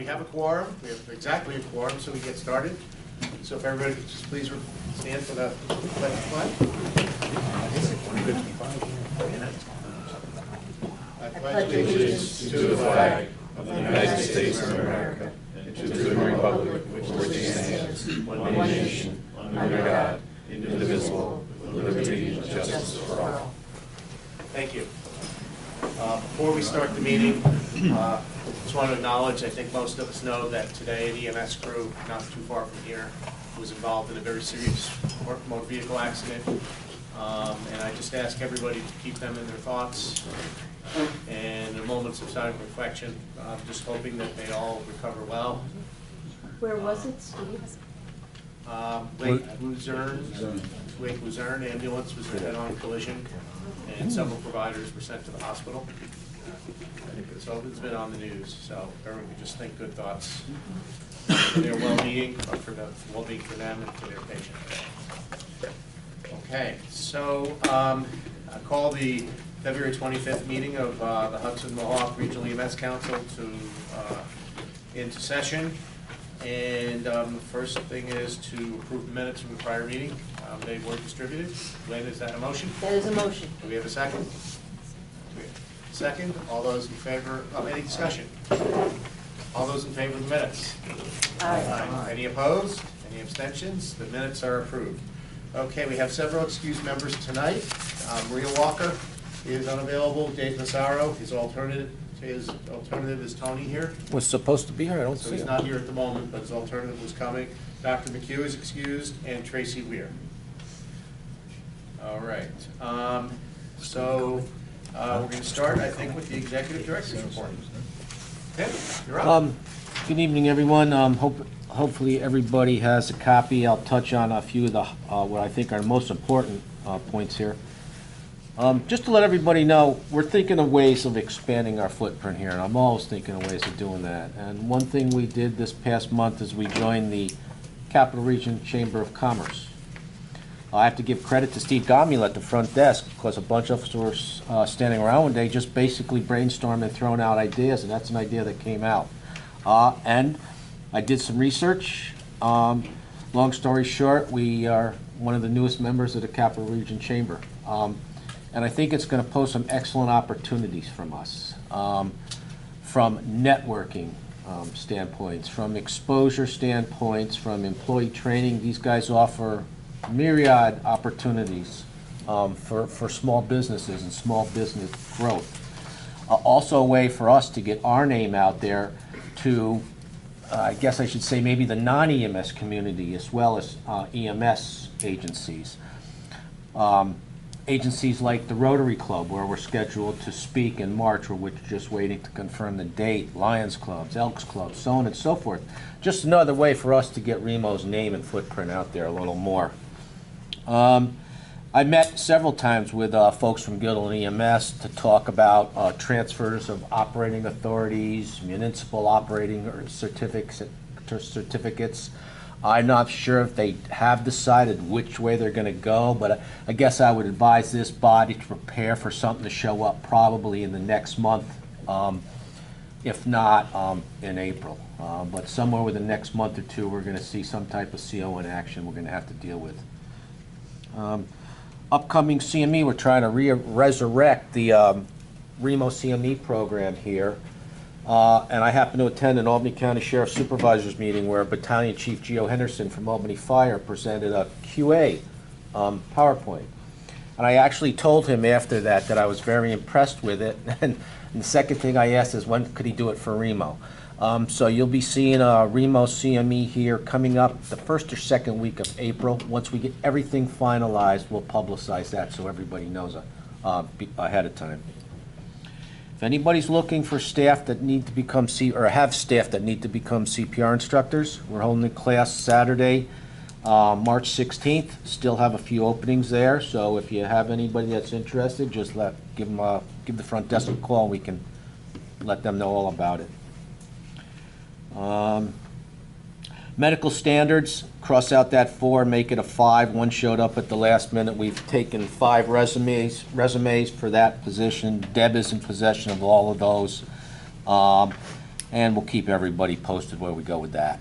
We have a quorum. We have exactly a quorum, so we get started. So if everybody could just please stand for the pledge of flag. I pledge allegiance to the flag of the United States of America and to the republic for which it stands, one nation, under God, indivisible, with liberty and justice for all. Thank you. Before we start the meeting, just want to acknowledge, I think most of us know that today an EMS crew not too far from here was involved in a very serious motor vehicle accident. And I just ask everybody to keep them in their thoughts and in moments of silent reflection, just hoping that they all recover well. Where was it, Steve? Lake Luzerne ambulance was in on collision, and several providers were sent to the hospital. So it's been on the news, so everyone can just think good thoughts for their well-being, but for the well-being for them and for their patient. Okay, so I call the February 25th meeting of the Hudson Mohawk Regional EMS Council into session. And the first thing is to approve the minutes from the prior meeting. They were distributed. Lynn, is that a motion? That is a motion. Do we have a second? Second. All those in favor of any discussion? All those in favor of the minutes? Aye. Any opposed? Any abstentions? The minutes are approved. Okay, we have several excused members tonight. Maria Walker is unavailable. Dave Massaro, his alternative is Tony here. Was supposed to be here, I don't So see he's him. not here at the moment, but his alternative was coming. Dr. McHugh is excused, and Tracy Weir. All right. So we're going to start, I think, with the executive director's report. Tim, you're up. Good evening, everyone. Hopefully everybody has a copy. I'll touch on a few of the what I think are the most important points here. Just to let everybody know, we're thinking of ways of expanding our footprint here, and I'm always thinking of ways of doing that. And one thing we did this past month is we joined the Capital Region Chamber of Commerce. I have to give credit to Steve Gomula at the front desk, because a bunch of us were standing around one day just basically brainstorming and throwing out ideas, and that's an idea that came out. And I did some research. Long story short, we are one of the newest members of the Capital Region Chamber. And I think it's going to pose some excellent opportunities from us, from networking standpoints, from exposure standpoints, from employee training. These guys offer myriad opportunities for small businesses and small business growth. Also a way for us to get our name out there to, I guess I should say, maybe the non-EMS community as well as EMS agencies. Agencies like the Rotary Club, where we're scheduled to speak in March, or we're just waiting to confirm the date, Lions Clubs, Elks Clubs, so on and so forth. Just another way for us to get Remo's name and footprint out there a little more. I met several times with folks from Guildhall and EMS to talk about transfers of operating authorities, municipal operating or certificates. I'm not sure if they have decided which way they're going to go, but I guess I would advise this body to prepare for something to show up probably in the next month, if not in April. But somewhere within the next month or two, we're going to see some type of CO in action we're going to have to deal with. Upcoming CME, we're trying to resurrect the Remo CME program here. And I happened to attend an Albany County Sheriff Supervisors meeting where Battalion Chief Geo Henderson from Albany Fire presented a QA PowerPoint. And I actually told him after that I was very impressed with it. And the second thing I asked is, when could he do it for Remo? So you'll be seeing a Remo CME here coming up the first or second week of April. Once we get everything finalized, we'll publicize that so everybody knows ahead of time. If anybody's looking for staff that need to become have staff that need to become CPR instructors, we're holding a class Saturday, March 16th. Still have a few openings there, so if you have anybody that's interested, just give the front desk a call and we can let them know all about it. Medical standards, cross out that 4, make it a 5. One showed up at the last minute. We've taken 5 resumes for that position. Deb is in possession of all of those. and we'll keep everybody posted where we go with that.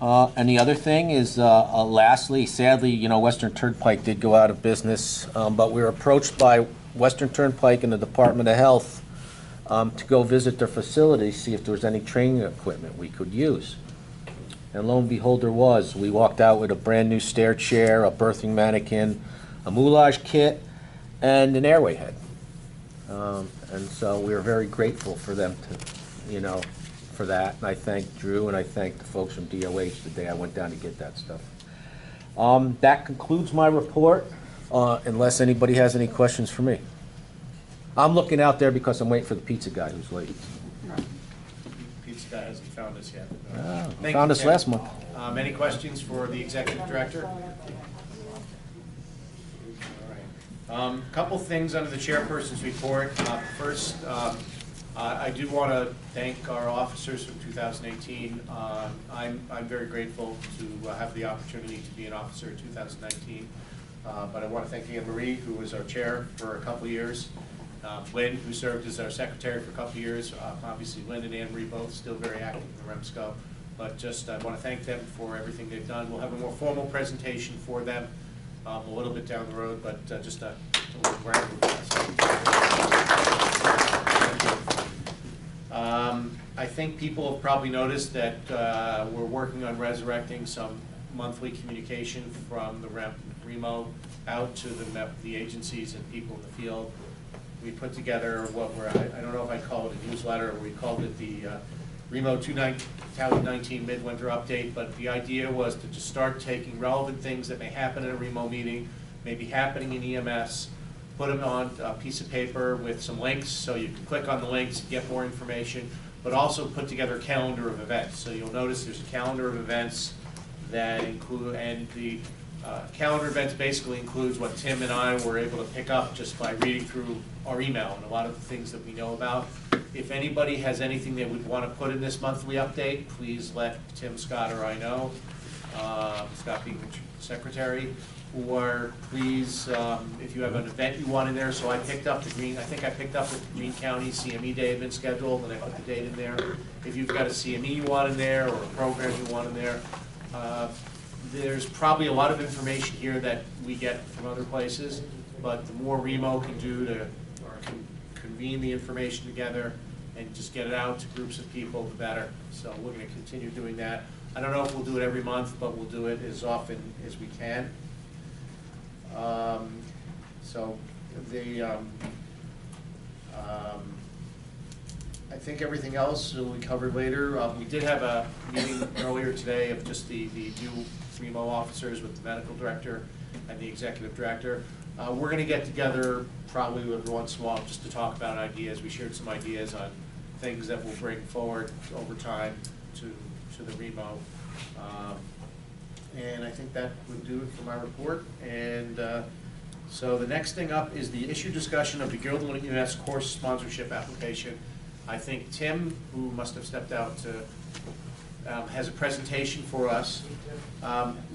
And the other thing is, lastly, sadly, you know, Western Turnpike did go out of business, but we were approached by Western Turnpike and the Department of Health to go visit their facility, see if there was any training equipment we could use. And lo and behold, there was. We walked out with a brand new stair chair, a birthing mannequin, a moulage kit, and an airway head. And so we were very grateful for them to, you know, for that. And I thank Drew and I thank the folks from DOH the day I went down to get that stuff. That concludes my report, unless anybody has any questions for me. I'm looking out there because I'm waiting for the pizza guy who's late. Pizza guy hasn't found us yet. Found us last month. Any questions for the executive director? All right. Couple things under the chairperson's report. First, I do want to thank our officers from 2018. I'm very grateful to have the opportunity to be an officer in 2019. But I want to thank Anne Marie, who was our chair for a couple of years. Lynn, who served as our secretary for a couple of years. Obviously, Lynn and Anne Marie both still very active in Remsco. But just I want to thank them for everything they've done. We'll have a more formal presentation for them a little bit down the road, but just a little round of applause. I think people have probably noticed that we're working on resurrecting some monthly communication from the Remo out to the agencies and people in the field. We put together what I don't know if I call it a newsletter, or we called it the Remo 2019 Midwinter Update, but the idea was to just start taking relevant things that may happen in a Remo meeting, maybe happening in EMS, put them on a piece of paper with some links, so you can click on the links, get more information, but also put together a calendar of events. So you'll notice there's a calendar of events that include, and the calendar events basically includes what Tim and I were able to pick up just by reading through our email and a lot of the things that we know about. If anybody has anything they would want to put in this monthly update, please let Tim, Scott, or I know, Scott being the secretary, or please, if you have an event you want in there. So I picked up I think I picked up the Greene County CME Day had been scheduled, and I put the date in there. If you've got a CME you want in there, or a program you want in there, there's probably a lot of information here that we get from other places, but the more Remo can do to convene the information together and just get it out to groups of people, the better. So we're going to continue doing that. I don't know if we'll do it every month, but we'll do it as often as we can. I think everything else will be covered later. We did have a meeting earlier today of just the new Remo officers with the medical director and the executive director. We're going to get together probably every once in a while just to talk about ideas. We shared some ideas on things that we'll bring forward over time to the Remo. And I think that would do it for my report. And so the next thing up is the issue discussion of the Guildwood EMS course sponsorship application. I think Tim, who must have stepped out to, has a presentation for us.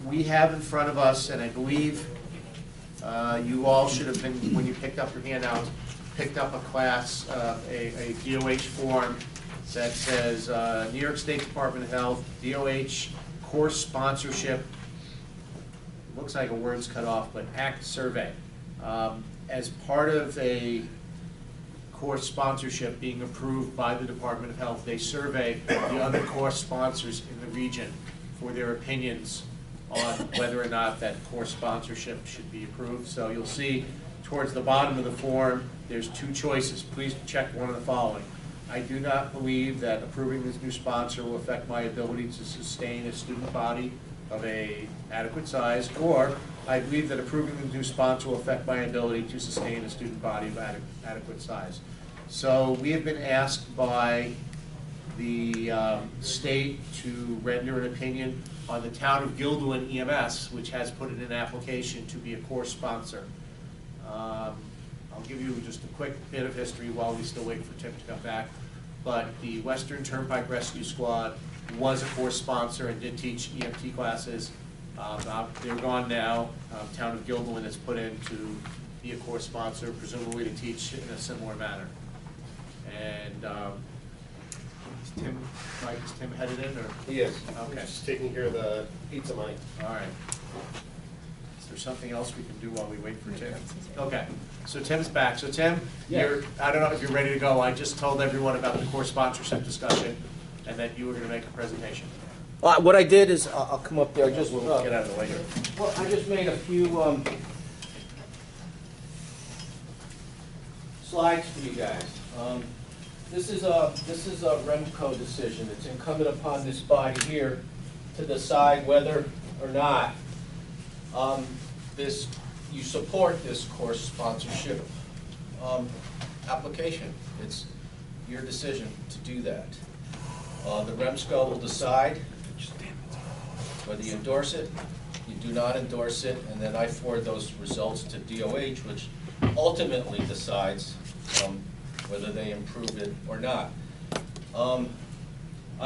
We have in front of us, and I believe you all should have been, when you picked up your handout, picked up a class, a DOH form that says New York State Department of Health, DOH course sponsorship, looks like a word's cut off, but ACT survey. As part of a course sponsorship being approved by the Department of Health, they survey the other course sponsors in the region for their opinions on whether or not that course sponsorship should be approved. So you'll see towards the bottom of the form, there's two choices. Please check one of the following. I do not believe that approving this new sponsor will affect my ability to sustain a student body of a adequate size, or I believe that approving the new sponsor will affect my ability to sustain a student body of adequate size. So we have been asked by the state to render an opinion on the town of Guildwood EMS, which has put in an application to be a course sponsor. I'll give you just a quick bit of history while we still wait for Tim to come back. But the Western Turnpike Rescue Squad was a course sponsor and did teach EMT classes. They're gone now. Town of Guildwood has put in to be a course sponsor, presumably to teach in a similar manner. And Tim, Mike, is Tim headed in, or? He is. Okay. Just taking care of the pizza money. All right. Is there something else we can do while we wait for Tim? Okay, so Tim's back. So Tim, I don't know if you're ready to go. I just told everyone about the course sponsorship discussion and that you were gonna make a presentation. What I did is, I'll come up there, just, We'll get out of the way here. well, I just made a few, slides for you guys. This is a Remsco decision. It's incumbent upon this body here to decide whether or not you support this course sponsorship application. It's your decision to do that. The Remsco will decide whether you endorse it, you do not endorse it, and then I forward those results to DOH, which ultimately decides whether they approve it or not. I'm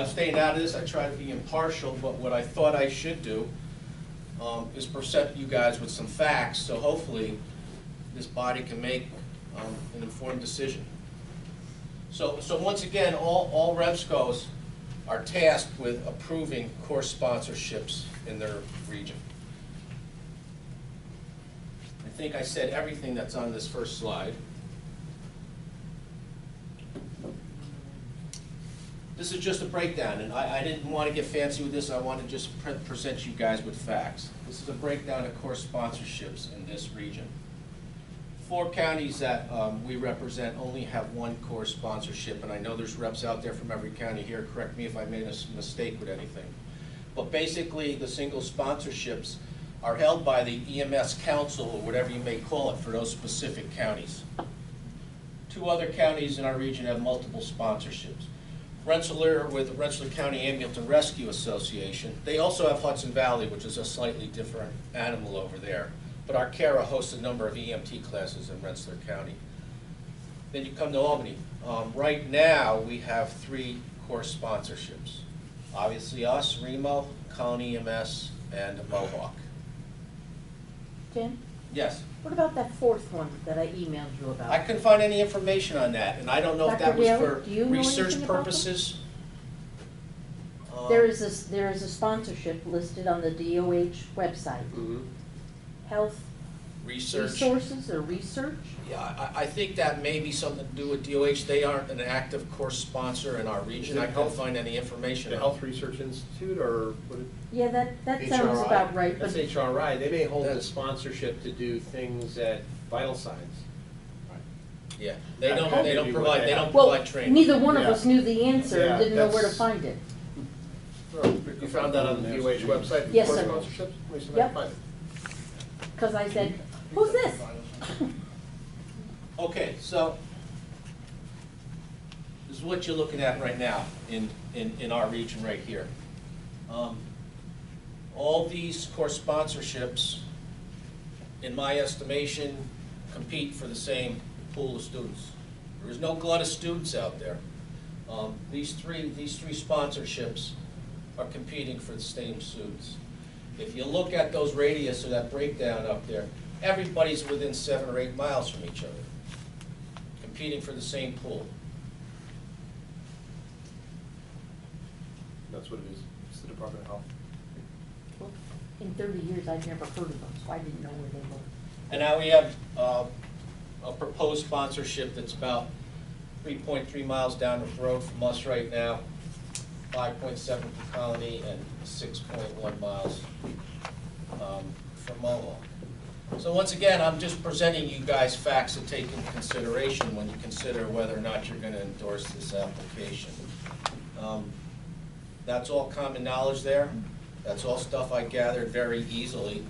staying out of this. I try to be impartial, but what I thought I should do is present you guys with some facts, so hopefully this body can make an informed decision. So once again, all Remscos are tasked with approving course sponsorships in their region. I think I said everything that's on this first slide. This is just a breakdown, and I didn't want to get fancy with this. I want to just present you guys with facts. This is a breakdown of course sponsorships in this region. 4 counties that we represent only have 1 course sponsorship, and I know there's reps out there from every county here. Correct me if I made a mistake with anything. But basically, the single sponsorships are held by the EMS Council, or whatever you may call it, for those specific counties. 2 other counties in our region have multiple sponsorships. Rensselaer with the Rensselaer County Ambulance and Rescue Association. They also have Hudson Valley, which is a slightly different animal over there. But our CARA hosts a number of EMT classes in Rensselaer County. Then you come to Albany. Right now, we have 3 course sponsorships. Obviously us, Remo, Colony EMS, and Mohawk. Tim, Yes, what about that 4th one that I emailed you about? I couldn't find any information on that, and I don't know if that Dr. was Daly, for do you know research anything about them? purposes. There is a sponsorship listed on the DOH website. Mm-hmm. Health Research. resources or research? Yeah, I think that may be something to do with DOH. They aren't an active course sponsor in our region. Is it I couldn't health- find any information The on Health Research Institute, or what? Yeah, that sounds about right, but That's HRI. They may hold the That's- sponsorship to do things at vital signs. it. Yeah, they don't Maybe provide, they what don't well, provide training. neither one of Yeah. us knew the answer and Yeah, didn't know where to that's- find it. You found that on the DOH website? Yes, course sir. sponsorships? Let me see if I Yep. can find it. Because I said, who's this? Okay, so this is what you're looking at right now in our region right here. All these course sponsorships, in my estimation, compete for the same pool of students. There is no glut of students out there. These three sponsorships are competing for the same students. If you look at those radius or that breakdown up there, everybody's within 7 or 8 miles from each other, competing for the same pool. That's what it is. It's the Department of Health. Well, in 30 years, I'd never heard of them, so I didn't know where they were. And now we have a proposed sponsorship that's about 3.3 miles down the road from us right now, 5.7 from Colony, and 6.1 miles from Mohawk. So once again, I'm just presenting you guys facts to take into consideration when you consider whether or not you're going to endorse this application. That's all common knowledge there. That's all stuff I gathered very easily.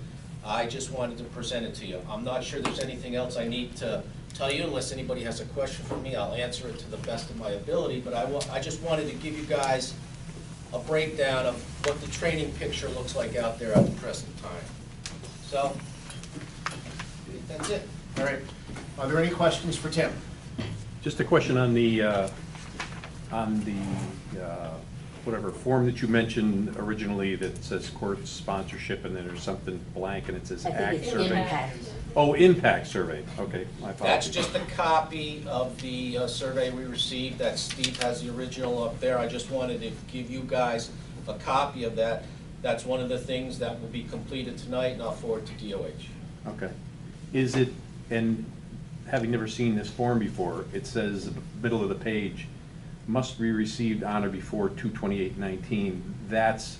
I just wanted to present it to you. I'm not sure there's anything else I need to tell you. Unless anybody has a question for me, I'll answer it to the best of my ability. But I just wanted to give you guys a breakdown of what the training picture looks like out there at the present time. So, that's it. All right. Are there any questions for Tim? Just a question on the whatever form that you mentioned originally that says course sponsorship, and then there's something blank and it says I act think it's survey. impact. Oh, impact survey, okay, my That's apologies. just a copy of the survey we received, that Steve has the original up there. I just wanted to give you guys a copy of that. That's one of the things that will be completed tonight, and I'll forward to DOH. Okay. Is it, and having never seen this form before, it says, middle of the page, must be received on or before 2/28/19. That's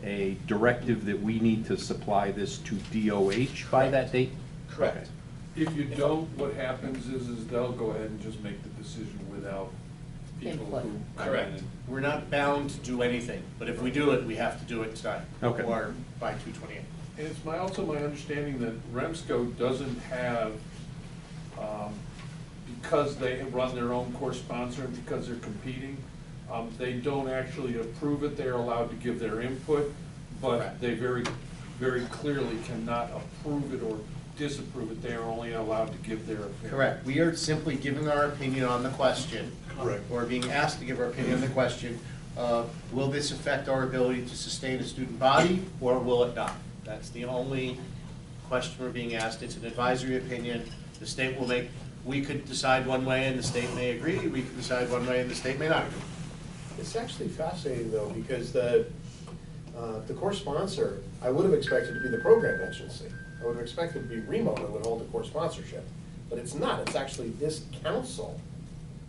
a directive that we need to supply this to DOH by that date? Correct. If you don't, what happens is they'll go ahead and just make the decision without people Input. who. Correct. We're not bound to do anything, but if we do it, we have to do it tonight. Okay. Or by 2/28. And it's also my understanding that Remsco doesn't have, because they run their own course sponsor and because they're competing, they don't actually approve it. They're allowed to give their input, but Correct. they very, very clearly cannot approve it or disapprove it. They are only allowed to give their opinion. Correct. We are simply giving our opinion on the question. Correct. Or being asked to give our opinion on the question, will this affect our ability to sustain a student body, or will it not? That's the only question we're being asked. It's an advisory opinion. The state will make, we could decide one way and the state may agree, we could decide one way and the state may not agree. It's actually fascinating though, because the course sponsor, I would have expected to be the program agency. I would have expected to be Remo that would hold the course sponsorship, but it's not. It's actually this council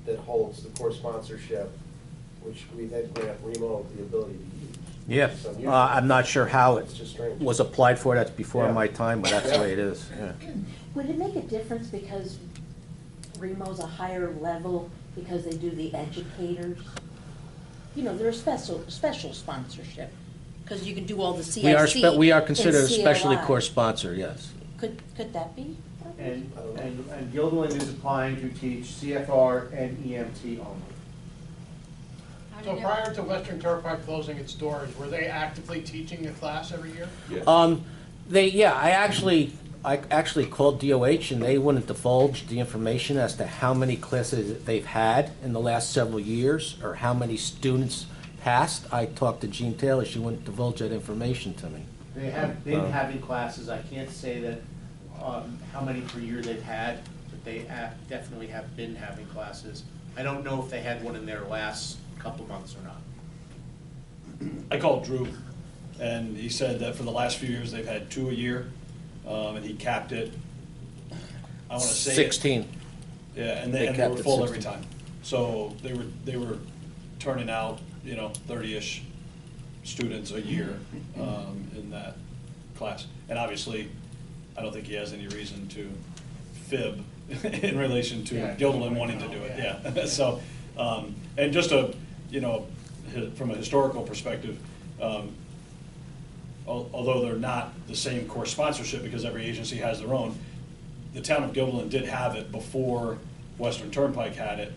that holds the course sponsorship, which we then grant Remo the ability to use. Yeah, It's unusual. I'm not sure how it It's just strange. was applied for, that's before Yeah. my time, but that's the way it is, yeah. Would it make a difference because Remo's a higher level because they do the educators? You know, they're a special sponsorship, because you can do all the CIC We are and considered a specialty CLI. course sponsor, yes. Could that be? And Gilderland is applying to teach CFR and EMT only. So prior to Western Turnpike closing its doors, were they actively teaching a class every year? I actually called DOH and they wouldn't divulge the information as to how many classes they've had in the last several years or how many students passed. I talked to Jean Taylor, she wouldn't divulge that information to me. They have been having classes. I can't say that, how many per year they've had, but they definitely have been having classes. I don't know if they had one in their last couple months or not. I called Drew, and he said that for the last few years, they've had 2 a year, and he capped it, I want to say. 16. Yeah, and They they were capped it full every 16. time. So they were turning out, 30-ish students a year in that class. And obviously, I don't think he has any reason to fib in relation to Yeah. Gilderland wanting to do it, yeah. So, and just from a historical perspective, although they're not the same course sponsorship because every agency has their own, the town of Gilderland did have it before Western Turnpike had it.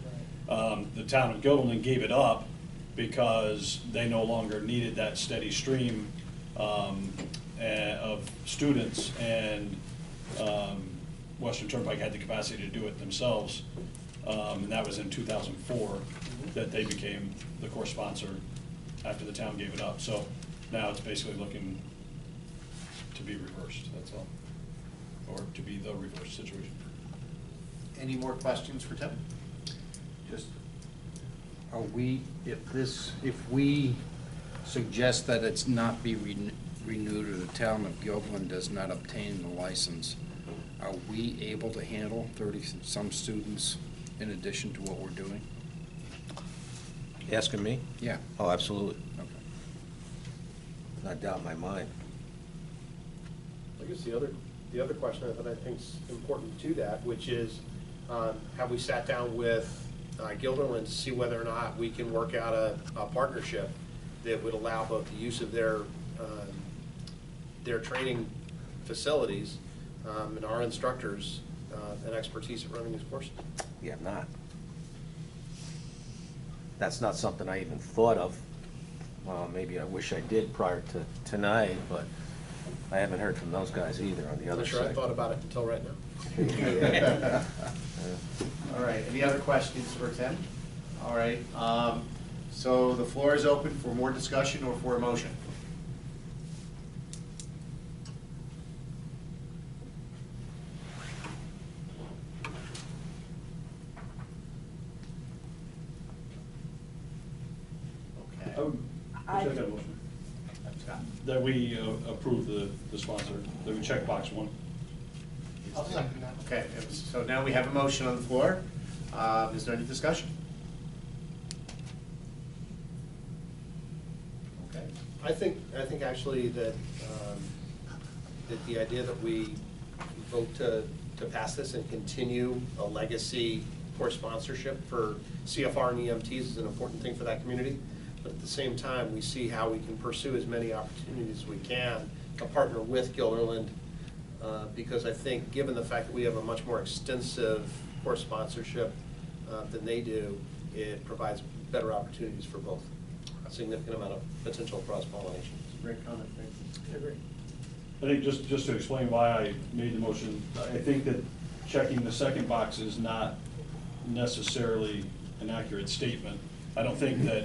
The town of Gilderland gave it up because they no longer needed that steady stream of students, and Western Turnpike had the capacity to do it themselves. And that was in 2004 that they became the course sponsor after the town gave it up. So now it's basically looking to be reversed, that's all. Or to be the reverse situation. Any more questions for Tim? Just, if we suggest that it's not be renewed or the town of Gilderland does not obtain the license, are we able to handle 30-some students in addition to what we're doing? You asking me? Yeah. Oh, absolutely. Okay. Not doubt in my mind. I guess the other question that I think is important to that, which is, have we sat down with Gilderland to see whether or not we can work out a partnership that would allow both the use of their training facilities and our instructors and expertise at running these courses? We have not. That's not something I even thought of. Maybe I wish I did prior to tonight, but I haven't heard from those guys either on the I'm other not sure I side. thought about it until right now. All right, any other questions for Tim? All right, So the floor is open for more discussion or for a motion. Okay. I- Second motion. Scott? That we approve the sponsor, that we check box 1. I'll second that. Okay, so now we have a motion on the floor. Is there any discussion? Okay. I think actually that, that the idea that we vote to pass this and continue a legacy course sponsorship for CFR and EMTs is an important thing for that community. But at the same time, we see how we can pursue as many opportunities as we can to partner with Gilderland, because I think, given the fact that we have a much more extensive course sponsorship than they do, it provides better opportunities for both. A significant amount of potential cross-pollination. Great comment, thank you. I agree. I think just to explain why I made the motion, I think that checking the second box is not necessarily an accurate statement. I don't think that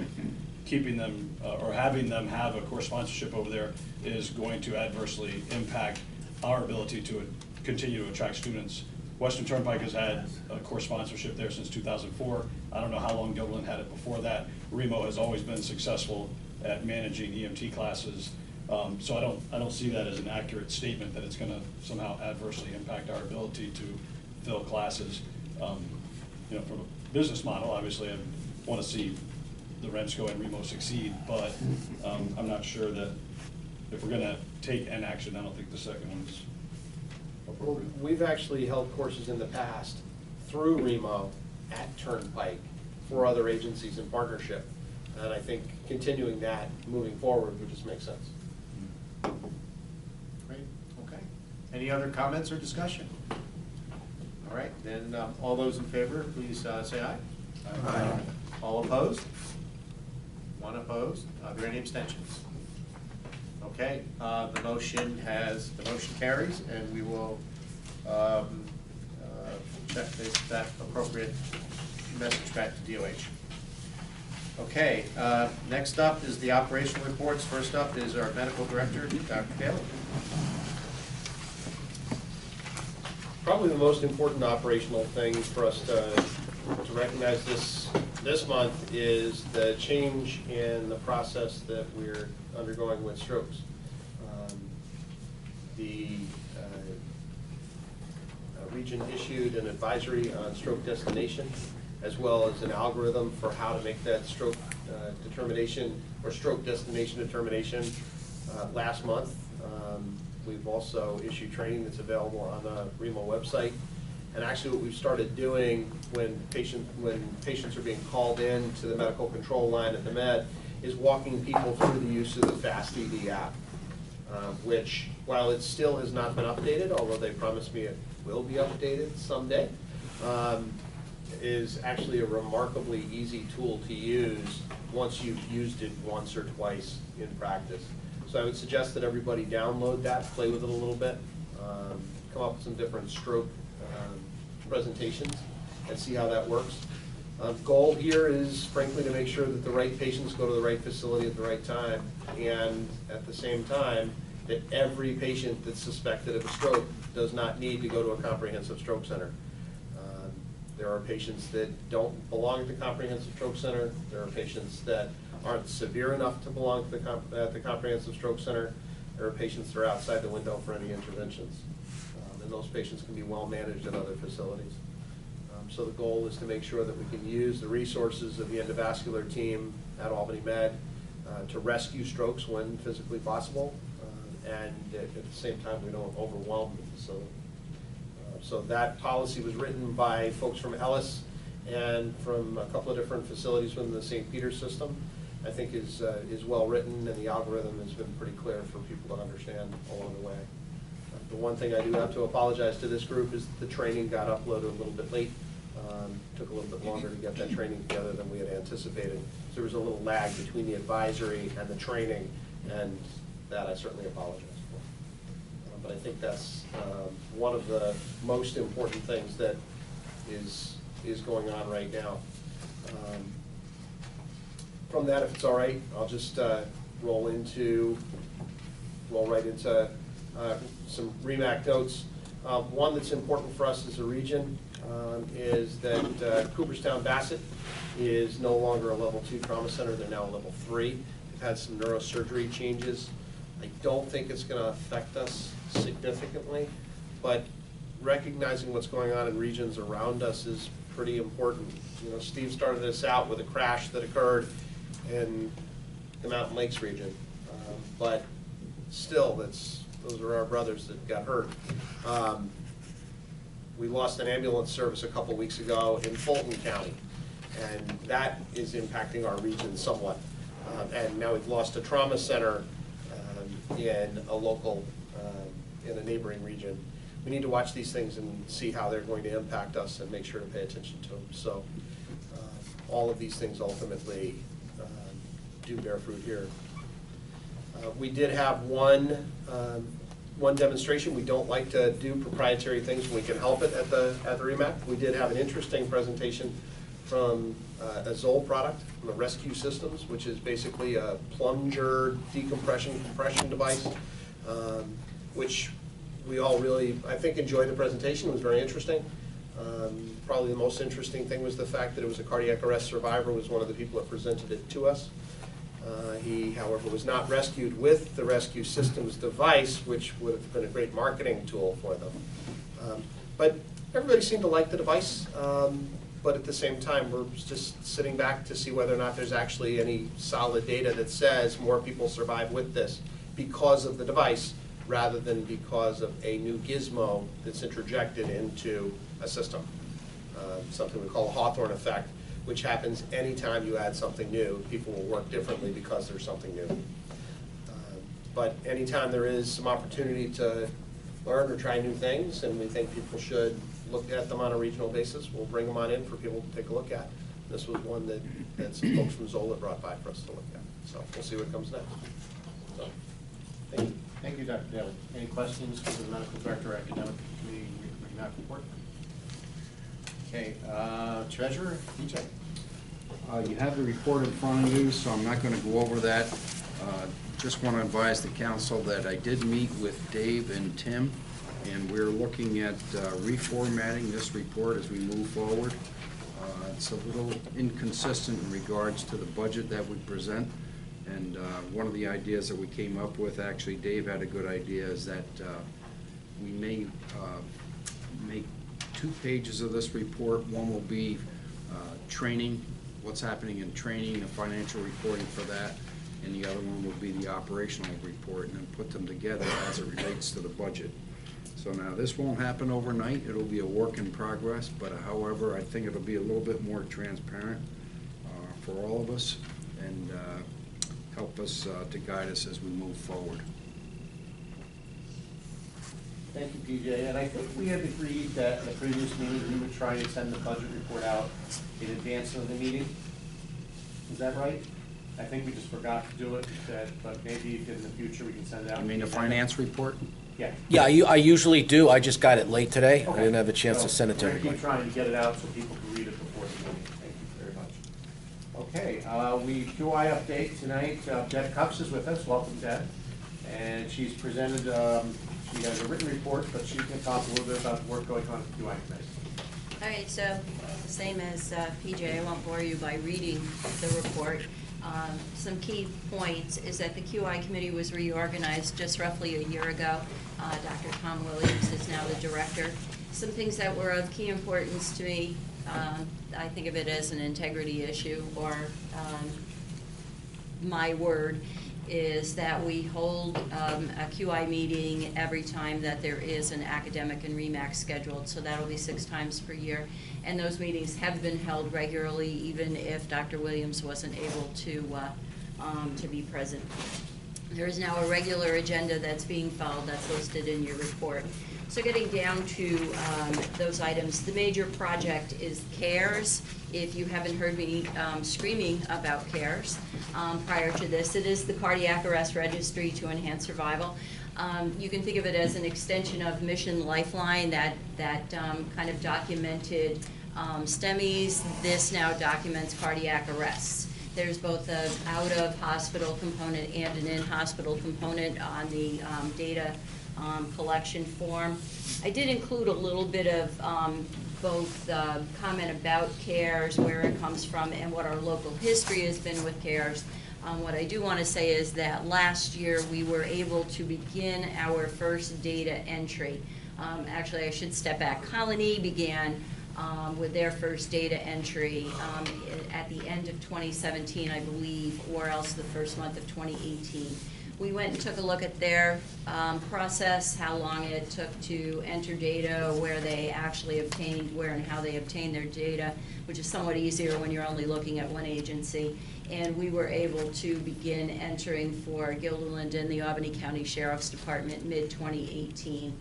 keeping them or having them have a course sponsorship over there is going to adversely impact our ability to continue to attract students. Western Turnpike has had a course sponsorship there since 2004. I don't know how long Gilderland had it before that. Remo has always been successful at managing EMT classes. So I don't see that as an accurate statement that it's going to somehow adversely impact our ability to fill classes. You know, from a business model, obviously, I want to see the Remsco and Remo succeed, but I'm not sure that if we're going to take an action, I don't think the second one's Well, appropriate. we've actually held courses in the past through Remo at Turnpike for other agencies in partnership. And I think continuing that moving forward would just make sense. Great, okay. Any other comments or discussion? All right, then, all those in favor, please say aye. Aye. All opposed? One opposed. Are there any abstentions? Okay, the motion carries, and we will check that appropriate message back to DOH. Okay, next up is the operational reports. First up is our medical director, Dr. Taylor. Probably the most important operational thing for us to recognize this month is the change in the process that we're undergoing with strokes. The region issued an advisory on stroke destination, as well as an algorithm for how to make that stroke determination or stroke destination determination last month. We've also issued training that's available on the Remo website. And actually what we've started doing when patients are being called in to the medical control line at the Med is walking people through the use of the FastED app, which, while it still has not been updated, although they promised me it will be updated someday, is actually a remarkably easy tool to use once you've used it once or twice in practice. So I would suggest that everybody download that, play with it a little bit, come up with some different stroke presentations and see how that works. Goal here is frankly to make sure that the right patients go to the right facility at the right time, and at the same time that every patient that's suspected of a stroke does not need to go to a comprehensive stroke center. There are patients that don't belong at the comprehensive stroke center. There are patients that aren't severe enough to belong to the comprehensive stroke center. There are patients that are outside the window for any interventions. And those patients can be well managed at other facilities. So the goal is to make sure that we can use the resources of the endovascular team at Albany Med to rescue strokes when physically possible, and at the same time we don't overwhelm the facility. So that policy was written by folks from Ellis and from a couple of different facilities within the St. Peter's system. I think is well written, and the algorithm has been pretty clear for people to understand along the way. The one thing I do have to apologize to this group is the training got uploaded a little bit late. Took a little bit longer to get that training together than we had anticipated. So there was a little lag between the advisory and the training, and that I certainly apologize for. But I think that's one of the most important things that is going on right now. From that, if it's all right, I'll just roll right into some REMAC notes. One that's important for us as a region is that Cooperstown Bassett is no longer a level 2 trauma center. They're now a level 3. They've had some neurosurgery changes. I don't think it's going to affect us significantly, but recognizing what's going on in regions around us is pretty important. You know, Steve started this out with a crash that occurred in the Mountain Lakes region, but still, those are our brothers that got hurt. We lost an ambulance service a couple weeks ago in Fulton County, and that is impacting our region somewhat. And now we've lost a trauma center in a local, in a neighboring region. We need to watch these things and see how they're going to impact us and make sure to pay attention to them. So all of these things ultimately do bear fruit here. We did have one demonstration. We don't like to do proprietary things when we can help it at the REMAC. We did have an interesting presentation from a Zoll product from the Remsco Systems, which is basically a plunger decompression compression device, which we all really, I think, enjoyed the presentation. It was very interesting. Probably the most interesting thing was the fact that it was a cardiac arrest survivor was one of the people that presented it to us. He, however, was not rescued with the Remsco Systems device, which would have been a great marketing tool for them. But everybody seemed to like the device. But at the same time, we're just sitting back to see whether or not there's actually any solid data that says more people survive with this because of the device rather than because of a new gizmo that's interjected into a system. Something we call a Hawthorne effect, which happens anytime you add something new. People will work differently because there's something new. But anytime there is some opportunity to learn or try new things, and we think people should look at them on a regional basis, we'll bring them on in for people to take a look at. This was one that some folks from Zola brought by for us to look at. So we'll see what comes next. So, thank you. Thank you, Dr. Daly. Any questions for the Medical Director Academic Committee REMAC report? Okay, Treasurer, PJ. You have the report in front of you, so I'm not going to go over that. Just want to advise the council that I did meet with Dave and Tim, and we're looking at reformatting this report as we move forward. It's a little inconsistent in regards to the budget that we present, and one of the ideas that we came up with, actually Dave had a good idea, is that we may make 2 pages of this report. One will be training, what's happening in training, the financial reporting for that, and the other one will be the operational report, and then put them together as it relates to the budget. So now this won't happen overnight. It'll be a work in progress, but however, I think it'll be a little bit more transparent for all of us and help us to guide us as we move forward. Thank you, PJ. And I think we had agreed that in the previous meeting we would try and send the budget report out in advance of the meeting. Is that right? I think we just forgot to do it, but maybe in the future we can send it out. You mean the finance report? Yeah. Yeah, I usually do. I just got it late today. Okay. I didn't have a chance to send it to We're gonna everybody. keep trying to get it out so people can read it before the meeting. Thank you very much. Okay, we QI update tonight. Deb Cups is with us. Welcome, Deb. And she's presented, she has a written report, but she can talk a little bit about the work going on at the QI committee. All right, so same as PJ, I won't bore you by reading the report. Some key points is that the QI committee was reorganized just roughly a year ago. Dr. Tom Williams is now the director. Some things that were of key importance to me, I think of it as an integrity issue, or my word, is that we hold a QI meeting every time that there is an academic and REMAC scheduled, so that'll be 6 times per year. And those meetings have been held regularly, even if Dr. Williams wasn't able to be present. There is now a regular agenda that's being followed that's listed in your report. So getting down to those items, the major project is CARES. If you haven't heard me screaming about CARES prior to this, it is the Cardiac Arrest Registry to Enhance Survival. You can think of it as an extension of Mission Lifeline that kind of documented STEMIs. This now documents cardiac arrests. There's both an out-of-hospital component and an in-hospital component on the data collection form. I did include a little bit of both comment about CARES, where it comes from, and what our local history has been with CARES. What I do want to say is that last year we were able to begin our first data entry. Actually, I should step back. Colony began with their first data entry at the end of 2017, I believe, or else the first month of 2018. We went and took a look at their process, how long it took to enter data, where they actually obtained, where and how they obtained their data, which is somewhat easier when you're only looking at one agency. And we were able to begin entering for Guilderland and the Albany County Sheriff's Department mid-2018.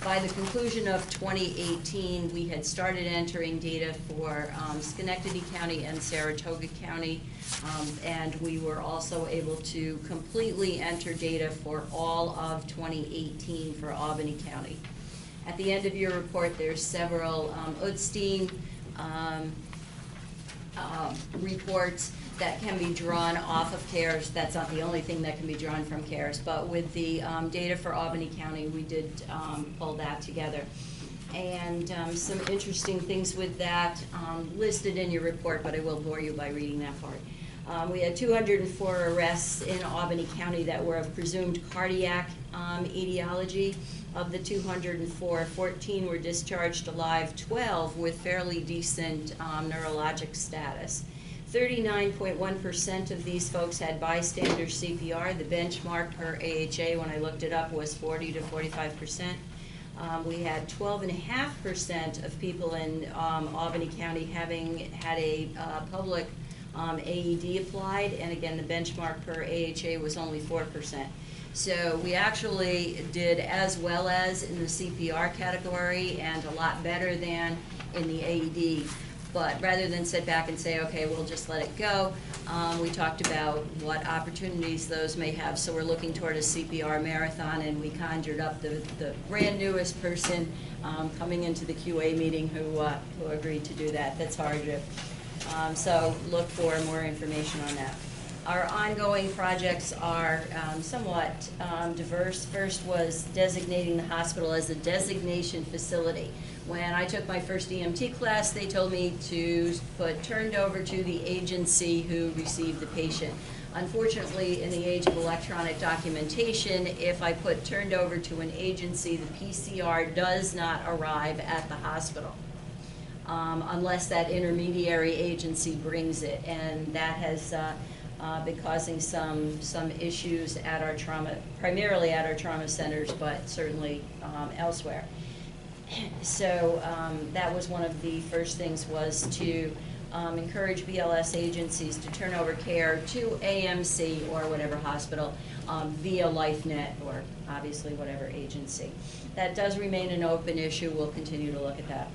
By the conclusion of 2018, we had started entering data for Schenectady County and Saratoga County, and we were also able to completely enter data for all of 2018 for Albany County. At the end of your report, there's several Udstein reports that can be drawn off of CARES. That's not the only thing that can be drawn from CARES, but with the data for Albany County, we did pull that together. And some interesting things with that listed in your report, but I will bore you by reading that part. We had 204 arrests in Albany County that were of presumed cardiac etiology. Of the 204, 14 were discharged alive, 12 with fairly decent neurologic status. 39.1% of these folks had bystander CPR. The benchmark per AHA, when I looked it up, was 40 to 45%. We had 12.5% of people in Albany County having had a public AED applied, and again, the benchmark per AHA was only 4%. So we actually did as well as in the CPR category and a lot better than in the AED. But rather than sit back and say, okay, we'll just let it go, we talked about what opportunities those may have. So we're looking toward a CPR marathon, and we conjured up the brand newest person coming into the QA meeting who agreed to do that. That's hard. So look for more information on that. Our ongoing projects are somewhat diverse. First was designating the hospital as a designation facility. When I took my first EMT class, they told me to put turned over to the agency who received the patient. Unfortunately, in the age of electronic documentation, if I put turned over to an agency, the PCR does not arrive at the hospital unless that intermediary agency brings it, and that has been causing some issues at our trauma, primarily at our trauma centers, but certainly elsewhere. So that was one of the first things, was to encourage BLS agencies to turn over care to AMC or whatever hospital via LifeNet or obviously whatever agency. That does remain an open issue. We'll continue to look at that.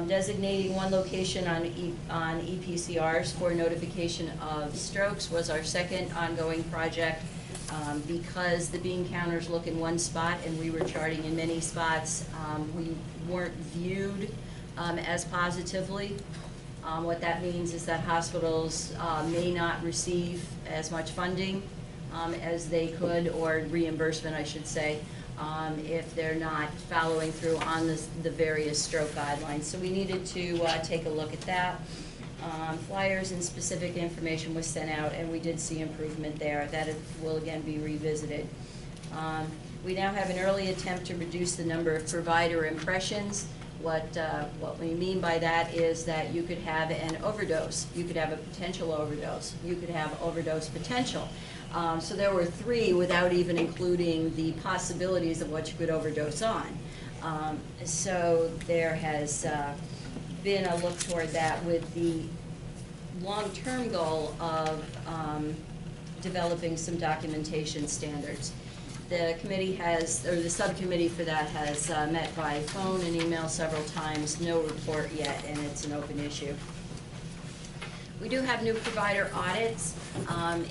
Designating one location on EPCRs for notification of strokes was our second ongoing project. Because the bean counters look in one spot and we were charting in many spots, we weren't viewed as positively. What that means is that hospitals may not receive as much funding as they could, or reimbursement, I should say, if they're not following through on the various stroke guidelines. So we needed to take a look at that. Flyers and specific information was sent out, and we did see improvement there. That will again be revisited. We now have an early attempt to reduce the number of provider impressions. What we mean by that is that you could have an overdose, you could have a potential overdose, you could have overdose potential. So there were 3 without even including the possibilities of what you could overdose on. So there has been a look toward that with the long-term goal of developing some documentation standards. The committee has, or the subcommittee for that has met by phone and email several times, no report yet, and it's an open issue. We do have new provider audits.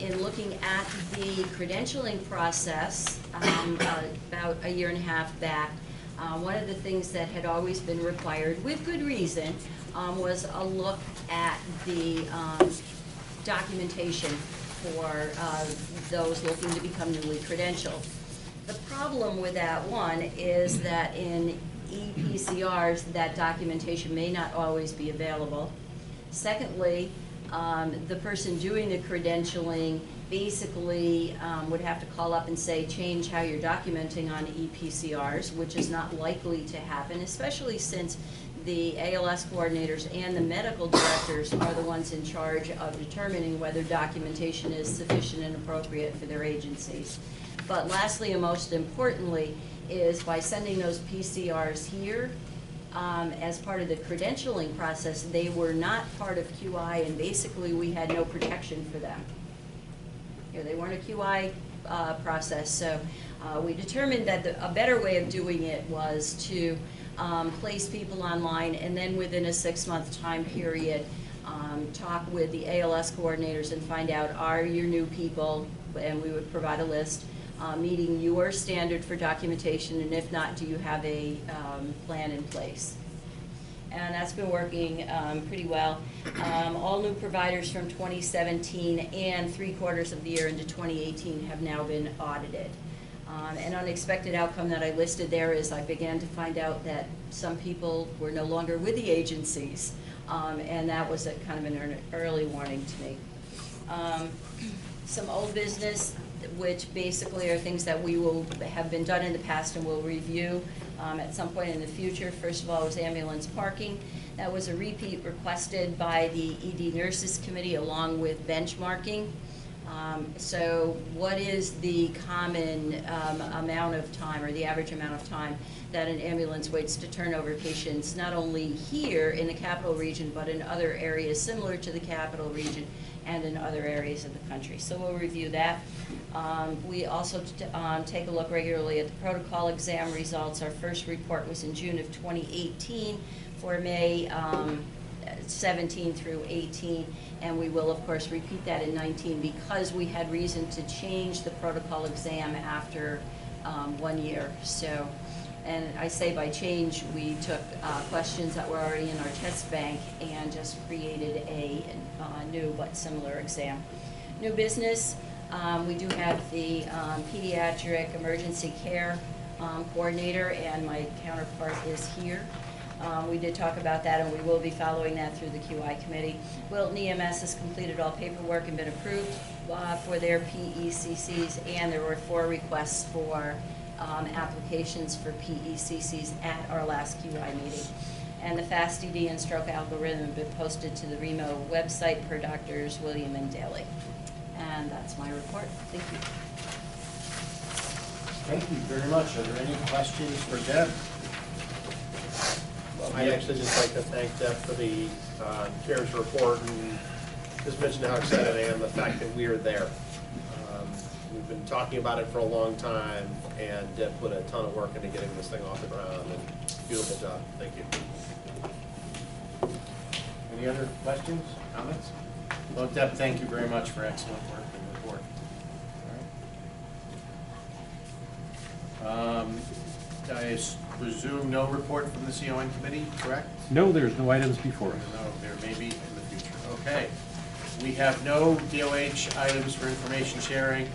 In looking at the credentialing process about a year and a half back, one of the things that had always been required, with good reason, was a look at the documentation for those looking to become newly credentialed. The problem with that, one, is that in EPCRs, that documentation may not always be available. Secondly, the person doing the credentialing basically would have to call up and say, change how you're documenting on EPCRs, which is not likely to happen, especially since the ALS coordinators and the medical directors are the ones in charge of determining whether documentation is sufficient and appropriate for their agencies. But lastly and most importantly is by sending those PCRs here, as part of the credentialing process, they were not part of QI, and basically we had no protection for them. You know, they weren't a QI process, so we determined that a better way of doing it was to place people online, and then within a 6-month time period, talk with the ALS coordinators and find out, are your new people, and we would provide a list, meeting your standard for documentation, and if not, do you have a plan in place? And that's been working pretty well. All new providers from 2017 and 3/4 of the year into 2018 have now been audited. An unexpected outcome that I listed there is I began to find out that some people were no longer with the agencies, and that was a kind of an early warning to me. Some old business, which basically are things that we will have been done in the past and will review at some point in the future. First of all was ambulance parking. That was a repeat requested by the ED Nurses Committee along with benchmarking. So what is the common amount of time, or the average amount of time that an ambulance waits to turn over patients, not only here in the capital region, but in other areas similar to the capital region and in other areas of the country. So we'll review that. We also take a look regularly at the protocol exam results. Our first report was in June of 2018 for May 17 through 18, and we will of course repeat that in 19 because we had reason to change the protocol exam after 1 year. So, and I say by change, we took questions that were already in our test bank and just created a new but similar exam. New business, we do have the pediatric emergency care coordinator, and my counterpart is here. We did talk about that, and we will be following that through the QI committee. Wilton EMS has completed all paperwork and been approved for their PECCs, and there were 4 requests for applications for PECCs at our last QI meeting. And the FAST ED and stroke algorithm have been posted to the REMO website per Drs. William and Daly. And that's my report. Thank you. Thank you very much. Are there any questions for Deb? I'd actually just like to thank Deb for the chair's report, and just mention how excited I am the fact that we are there. We've been talking about it for a long time, and Deb put a ton of work into getting this thing off the ground, and beautiful job. Thank you. Any other questions, comments? Well, Deb, thank you very much for excellent work and report. All right. I presume no report from the CON committee, correct? No, there's no items before us. No, there may be in the future. Okay. We have no DOH items for information sharing.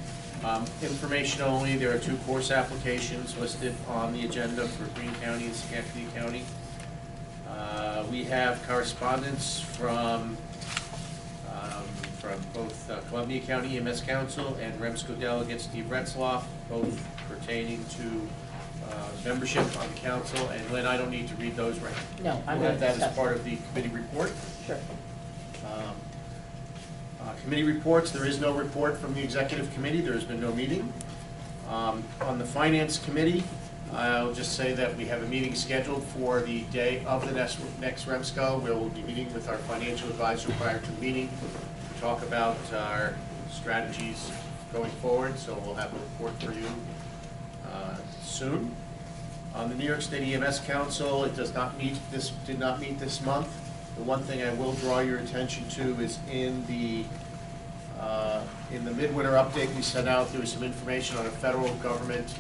Information only, there are 2 course applications listed on the agenda for Greene County and Schenectady County. We have correspondence from both Columbia County EMS Council and Remsco delegate Steve Retzloff, both pertaining to membership on the council. And Lynn, I don't need to read those right now. No, I'm We'll going have to that as discuss part it. of the committee report. Sure. Committee reports, there is no report from the executive committee. There has been no meeting. On the finance committee, I'll just say that we have a meeting scheduled for the day of the next Remsco, where we'll be meeting with our financial advisor prior to the meeting to talk about our strategies going forward. So we'll have a report for you soon. On the New York State EMS Council, it did not meet this month. The one thing I will draw your attention to is in the midwinter update we sent out, there was some information on a federal government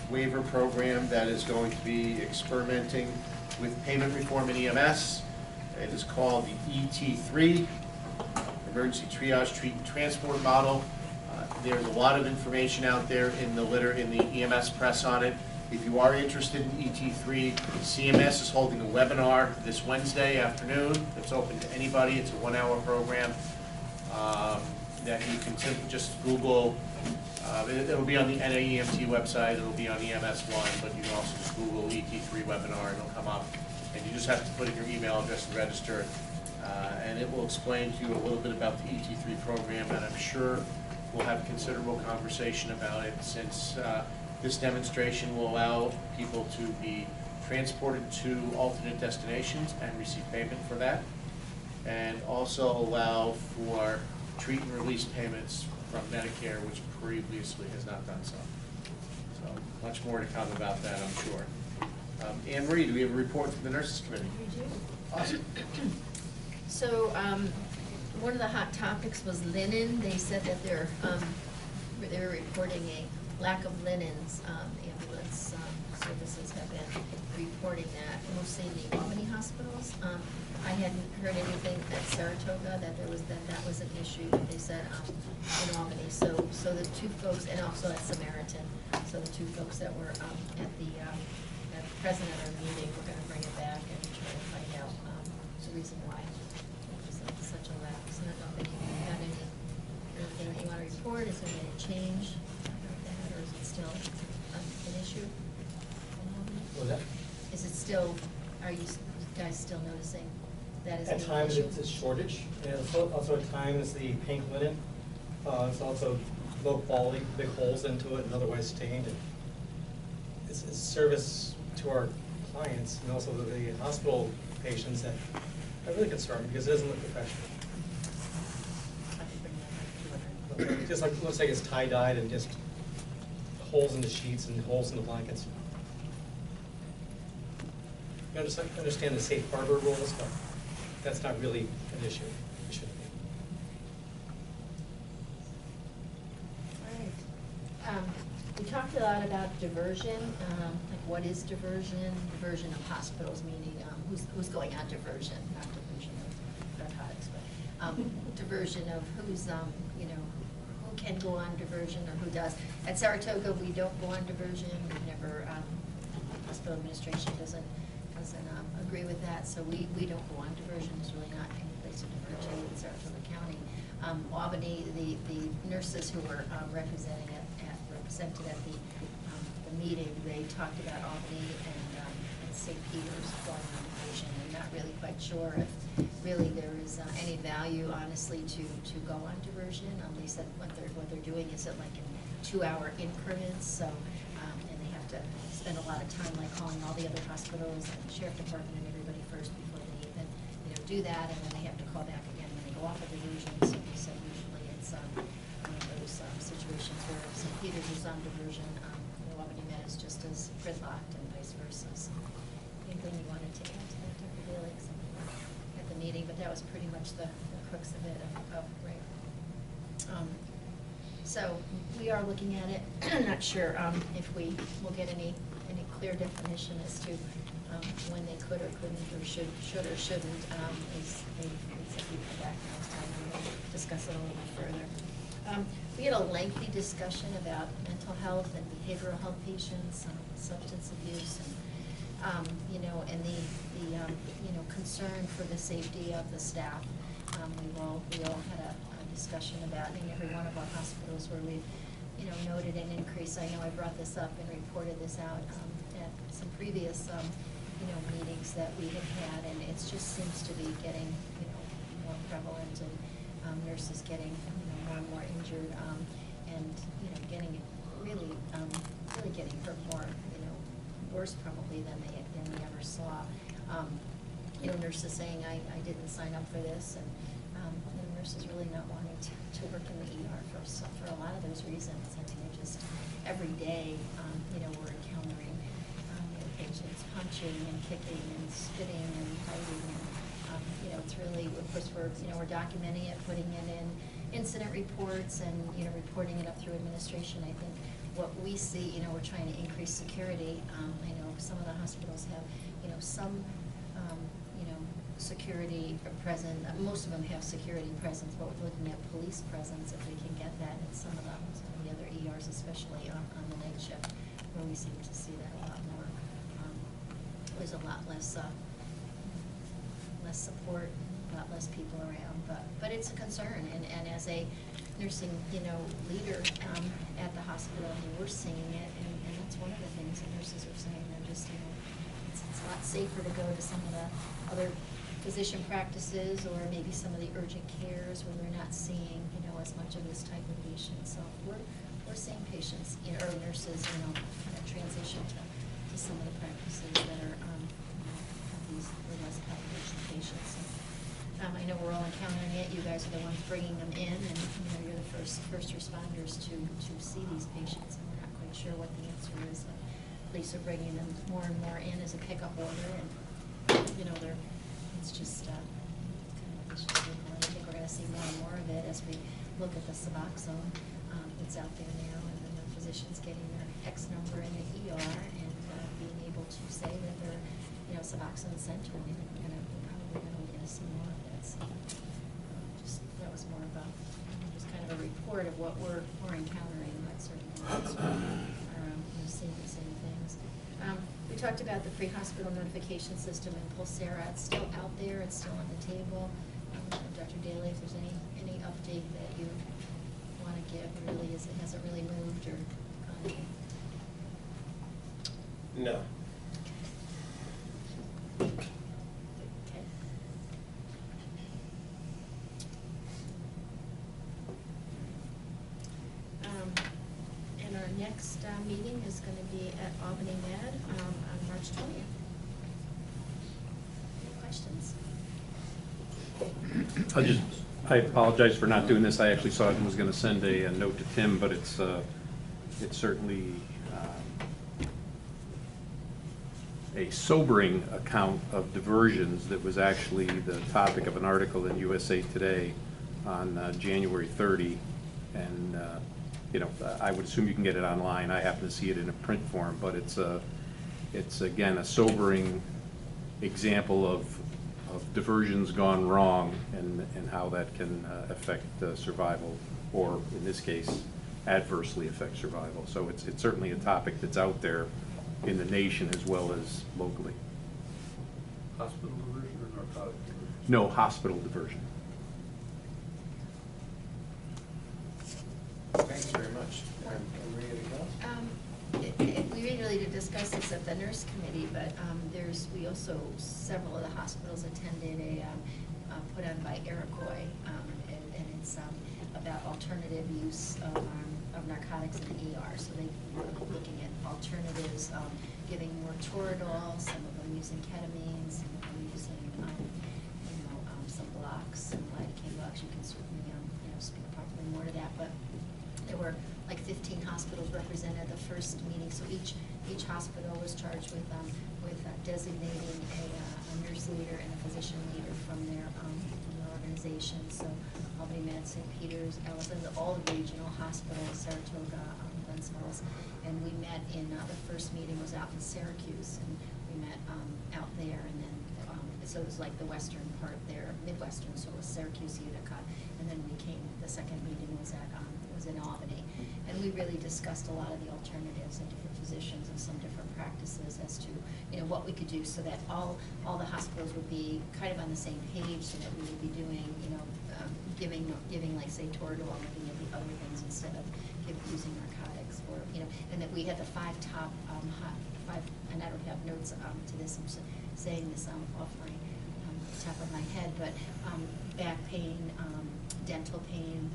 waiver program that is going to be experimenting with payment reform in EMS. It is called the ET3, emergency triage, treat, and transport model. There's a lot of information out there in the EMS press on it. If you are interested in ET3, CMS is holding a webinar this Wednesday afternoon. It's open to anybody. It's a 1-hour program that you can simply just Google. It'll be on the NAEMT website. It'll be on EMS1, but you can also just Google ET3 webinar and it'll come up. And you just have to put in your email address and register. And it will explain to you a little bit about the ET3 program, and I'm sure we'll have considerable conversation about it, since this demonstration will allow people to be transported to alternate destinations and receive payment for that, and also allow for treat and release payments from Medicare, which previously has not done so. So much more to come about that, I'm sure. Anne Marie, do we have a report from the Nurses Committee? We do. Awesome. So, one of the hot topics was linen. They said that they were reporting a lack of linens. Ambulance services have been reporting that, mostly in the Albany hospitals. I hadn't heard anything at Saratoga that that was an issue. They said in Albany. So the two folks, and also at Samaritan. So the two folks that were present at our meeting, we're going to bring it back and try to find out the reason why it was such a lapse. And I don't think you had anything that you want to report. Is there any change about that, or is it still an issue? What's that? Is it still? Are you guys still noticing that is At an times issue? it's a shortage, and also at times the pink linen. It's also low quality, big holes into it, and otherwise stained. And it's a service to our clients and also the hospital patients that are really concerned because it doesn't look professional. Just like, looks like it's tie-dyed and just holes in the sheets and holes in the blankets. You understand the safe harbor rules, but that's not really an issue. It shouldn't be. All right. We talked a lot about diversion, like what is diversion? Diversion of hospitals, meaning who's going on diversion, not diversion of narcotics, but diversion of who's, who can go on diversion or who does. At Saratoga, we don't go on diversion. We've never, hospital administration doesn't agree with that, so we don't go on diversion. There's really not any place to divert to in Saratoga County. Albany, the nurses who were represented at the meeting, they talked about Albany and St. Peter's going on diversion. I'm not really quite sure if really there is any value, honestly, to go on diversion. They said what they're doing is at like in 2-hour increments, so and they have to spend a lot of time like calling all the other hospitals and the sheriff department and everybody first before they even do that, and then they have to call back again when they go off a diversion. So usually it's one of those situations where St. Peter's is on diversion, Albany Med is just as gridlocked and vice versa. So anything you wanted to add to that, Dr. Bailey, at the meeting, but that was pretty much the crux of it, right. So we are looking at it. I'm not sure if we will get any clear definition as to when they could or couldn't or should or shouldn't. As we said, we come back next time and we'll discuss it a little bit further. We had a lengthy discussion about mental health and behavioral health patients, substance abuse, and and the concern for the safety of the staff. We all had a discussion about in every one of our hospitals where we've noted an increase. I know I brought this up and reported this out at some previous meetings that we have had, and it just seems to be getting more prevalent, and nurses getting more and more injured, and getting really getting hurt more worse probably than we ever saw. Nurses saying I didn't sign up for this, and nurses really not wanting to work in the ER for a lot of those reasons. I mean, they're just every day we're encountering patients punching and kicking and spitting and biting, and it's really, of course, we're documenting it, putting it in incident reports, and reporting it up through administration. I think what we see, we're trying to increase security. I know some of the hospitals have some security present, most of them have security presence, but we're looking at police presence, if we can get that in some of the other ERs, especially on the night shift, where we seem to see that a lot more. There's a lot less, less support, a lot less people around, but it's a concern, and as a nursing, leader at the hospital, we're seeing it, and that's one of the things that nurses are saying. They're just, it's a lot safer to go to some of the other physician practices, or maybe some of the urgent cares where they're not seeing, as much of this type of patient. So we're seeing patients, or nurses, kind of transition to some of the practices that are, have these less population patients. I know we're all encountering it. You guys are the ones bringing them in, and you're the first responders to see these patients, and we're not quite sure what the answer is. Police are bringing them more and more in as a pickup order, and it's just kind of interesting. I think we're going to see more and more of it as we look at the Suboxone that's out there now, and then the physicians getting their X number in the ER and being able to say that they're Suboxone centered. We're probably going to see more of that. So that was more of just kind of a report of what we're encountering, but certainly are seeing the same things. We talked about the pre-hospital notification system and Pulsera. It's still out there. It's still on the table. Dr. Daly, if there's any update that you want to give, really, hasn't really moved or gone anything? No. Okay. And our next meeting is going to be at Albany Med on March 20th. Any questions? I apologize for not doing this. I actually saw it and was going to send a note to Tim, but it's certainly a sobering account of diversions that was actually the topic of an article in USA Today on January 30. And, I would assume you can get it online. I happen to see it in a print form, but it's again, a sobering example of diversions gone wrong and how that can affect survival, or in this case, adversely affect survival. So it's certainly a topic that's out there in the nation as well as locally. Hospital diversion or narcotic diversion? No, hospital diversion. Thanks very much. Are we ready to go? We really did discuss this at the nurse committee, but several of the hospitals attended a put on by Iroquois, and it's about alternative use of narcotics in the ER. So they were looking at alternatives, giving more Toradol, some of them using ketamine, some of them using some blocks, some lidocaine blocks. You can certainly speak probably more to that, but there were like 15 hospitals represented at the first meeting. So each hospital was charged with designating a nurse leader and a physician leader from their organization. So Albany Med, St. Peter's, Allison, all the regional hospitals, Saratoga, Glens Falls, and we met in the first meeting was out in Syracuse, and we met out there, and then so it was like the western part there, Midwestern, so it was Syracuse, Utica, and then the second meeting was in Albany, and we really discussed a lot of the alternatives and different physicians and some different practices as to what we could do so that all the hospitals would be kind of on the same page, so that we would be doing giving like say Toradol, looking at the other things instead of using narcotics, or and that we had the five, and I don't have notes to this. I'm saying this off my top of my head, but back pain, dental pain,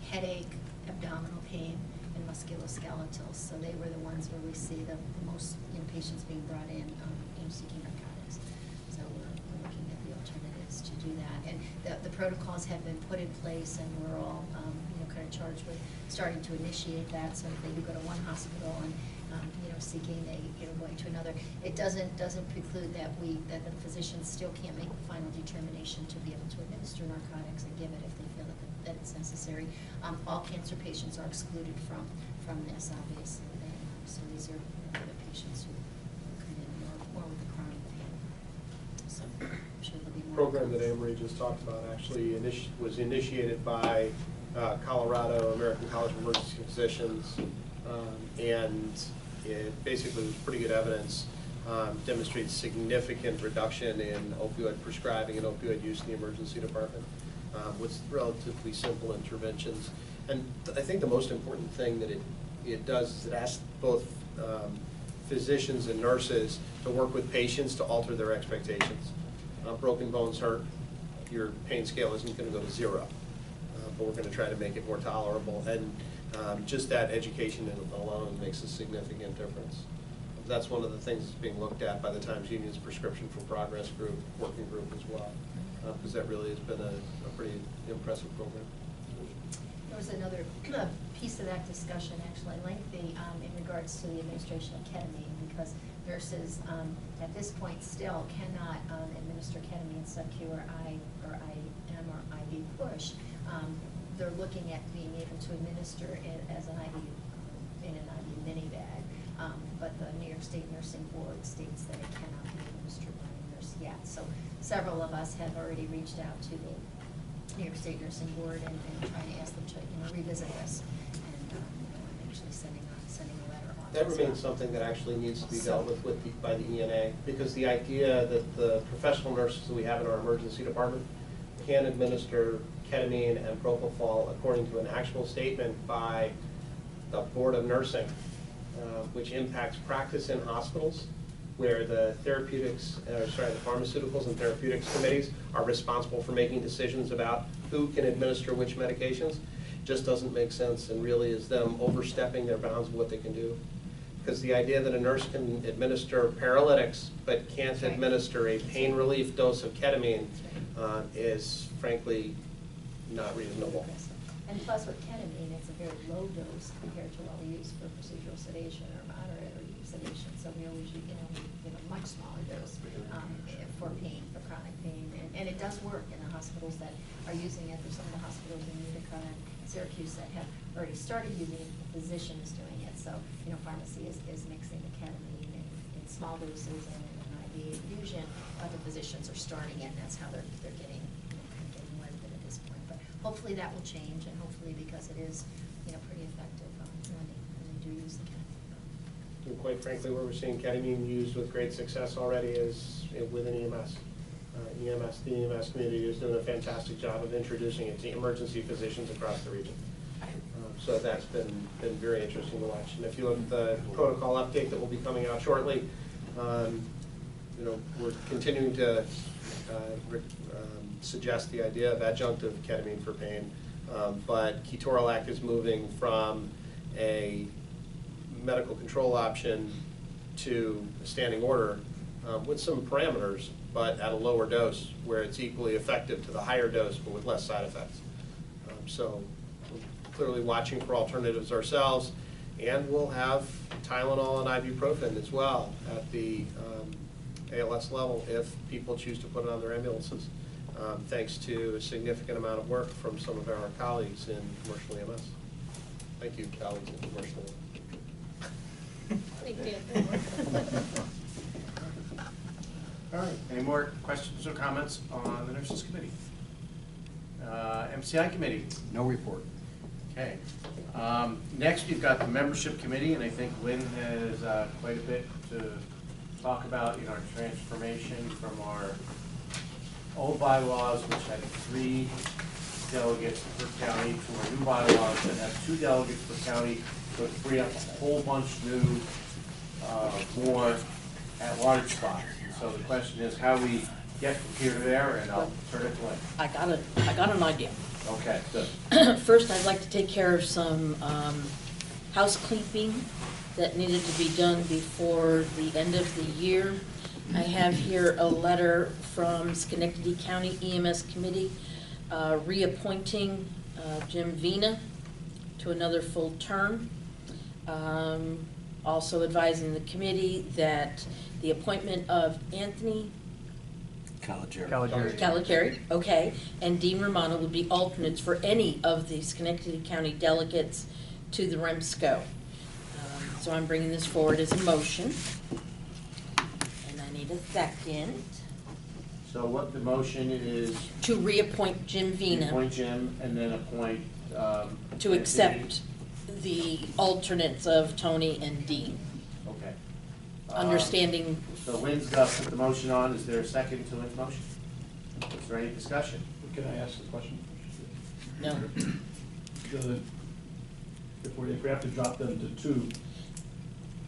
headache, abdominal pain, and musculoskeletal. So they were the ones where we see the most patients being brought in seeking narcotics. So we're looking at the alternatives to do that. And the protocols have been put in place, and we're all kind of charged with starting to initiate that. So if they do go to one hospital and seeking going to another, it doesn't preclude that the physicians still can't make the final determination to be able to administer narcotics and give it if they feel that it's necessary. All cancer patients are excluded from this, obviously. So these are the patients who come in more with the chronic pain. So program that Anne Marie just talked about actually was initiated by Colorado American College of Emergency Physicians, and it basically was pretty good evidence, demonstrates significant reduction in opioid prescribing and opioid use in the emergency department with relatively simple interventions. And I think the most important thing that it does is it asks both physicians and nurses to work with patients to alter their expectations. Broken bones hurt, your pain scale isn't going to go to 0, but we're going to try to make it more tolerable. And just that education alone makes a significant difference. That's one of the things that's being looked at by the Times Union's Prescription for Progress group, working group as well, because that really has been a pretty impressive program. There was another piece of that discussion, actually lengthy, in regards to the administration of ketamine, because nurses at this point still cannot administer ketamine sub-Q or IM or IV push. They're looking at being able to administer it as an IV in an IV mini bag, but the New York State Nursing Board states that it cannot be administered by a nurse yet. So several of us have already reached out to the New York State Nursing Board and trying to ask them to revisit this, and actually sending a letter on. That remains something that actually needs to be dealt with by the ENA, because the idea that the professional nurses that we have in our emergency department can administer ketamine and propofol according to an actual statement by the Board of Nursing, which impacts practice in hospitals, where the pharmaceuticals and therapeutics committees are responsible for making decisions about who can administer which medications, just doesn't make sense, and really is them overstepping their bounds of what they can do. Because the idea that a nurse can administer paralytics but can't administer a pain relief dose of ketamine is frankly not reasonable. And plus with ketamine, it's a very low dose compared to what we use for procedural sedation or moderate or deep sedation. So we always give a much smaller dose for pain, for chronic pain. And it does work in the hospitals that are using it. There's some of the hospitals in Utica and Syracuse that have already started using it. The physician is doing it. So, pharmacy is mixing the ketamine in small doses and in an IV infusion, but the physicians are starting it, and that's how they're getting away with it at this point. But hopefully that will change, and hopefully because it is, pretty effective when they do use the ketamine. And quite frankly, where we're seeing ketamine used with great success already is within EMS. The EMS community is doing a fantastic job of introducing it to emergency physicians across the region. So that's been very interesting to watch. And if you look at the protocol update that will be coming out shortly, we're continuing to suggest the idea of adjunctive ketamine for pain, but ketorolac is moving from a medical control option to a standing order with some parameters, but at a lower dose where it's equally effective to the higher dose but with less side effects. So we're clearly watching for alternatives ourselves, and we'll have Tylenol and ibuprofen as well at the ALS level if people choose to put it on their ambulances, thanks to a significant amount of work from some of our colleagues in commercial EMS. Thank you, colleagues in commercial. All right, any more questions or comments on the Nurses Committee? MCI Committee? No report. Okay. Next, we've got the Membership Committee, and I think Lynn has quite a bit to talk about, our transformation from our old bylaws, which had 3 delegates per county, to our new bylaws that have 2 delegates per county, but free up a whole bunch new, more at-large spots. So the question is how we get from here to there, and I'll turn it to Lynn. I got an idea. Okay, good. First, I'd like to take care of some house cleaning that needed to be done before the end of the year. I have here a letter from Schenectady County EMS Committee reappointing Jim Vina to another full term. Also advising the committee that the appointment of Anthony Caligari, okay, and Dean Romano would be alternates for any of the Schenectady County delegates to the Remsco. So I'm bringing this forward as a motion, and I need a second. So what the motion is, To reappoint Jim Vena, appoint Jim and then appoint. to accept the alternates of Tony and Dean, Okay. understanding. So Lynn's got to put the motion on. Is there a second to Lynn's motion? Is there any discussion? Can I ask a question? No. If we have to drop them to 2,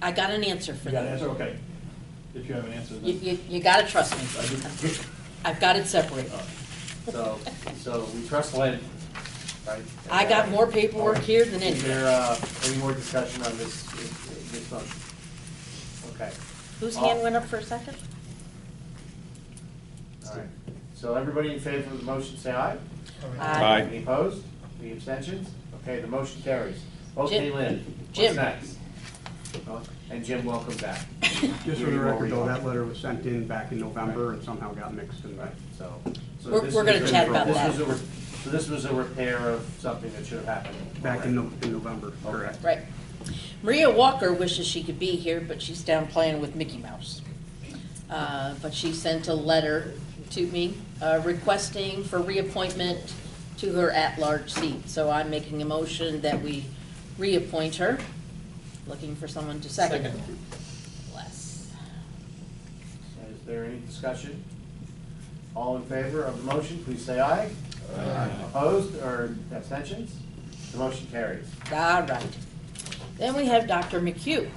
I got an answer for you got an that. answer? Okay. If you have an answer, You, then. you gotta trust me. I do. I've got it separated. So we trust Lynn, right? I got more paperwork here than Is anything. there any more discussion on this motion? Okay. Whose hand went up for a second? All right. So everybody in favor of the motion, say aye. Aye. Any opposed? Any abstentions? Okay, the motion carries. Okay, Jim. Lynn, Jim. what's next? And Jim, welcome back. Just for the record, though, that letter was sent in back in November and somehow got mixed in. Right, so. We're gonna chat about that. So this was a repair of something that should have happened. Back in November, correct. Right. Maria Walker wishes she could be here, but she's down playing with Mickey Mouse. But she sent a letter to me requesting for reappointment to her at-large seat. So I'm making a motion that we reappoint her. Looking for someone to second it. Bless. Is there any discussion? All in favor of the motion, please say aye. Aye. Opposed or abstentions? The motion carries. All right. Then we have Dr. McHugh,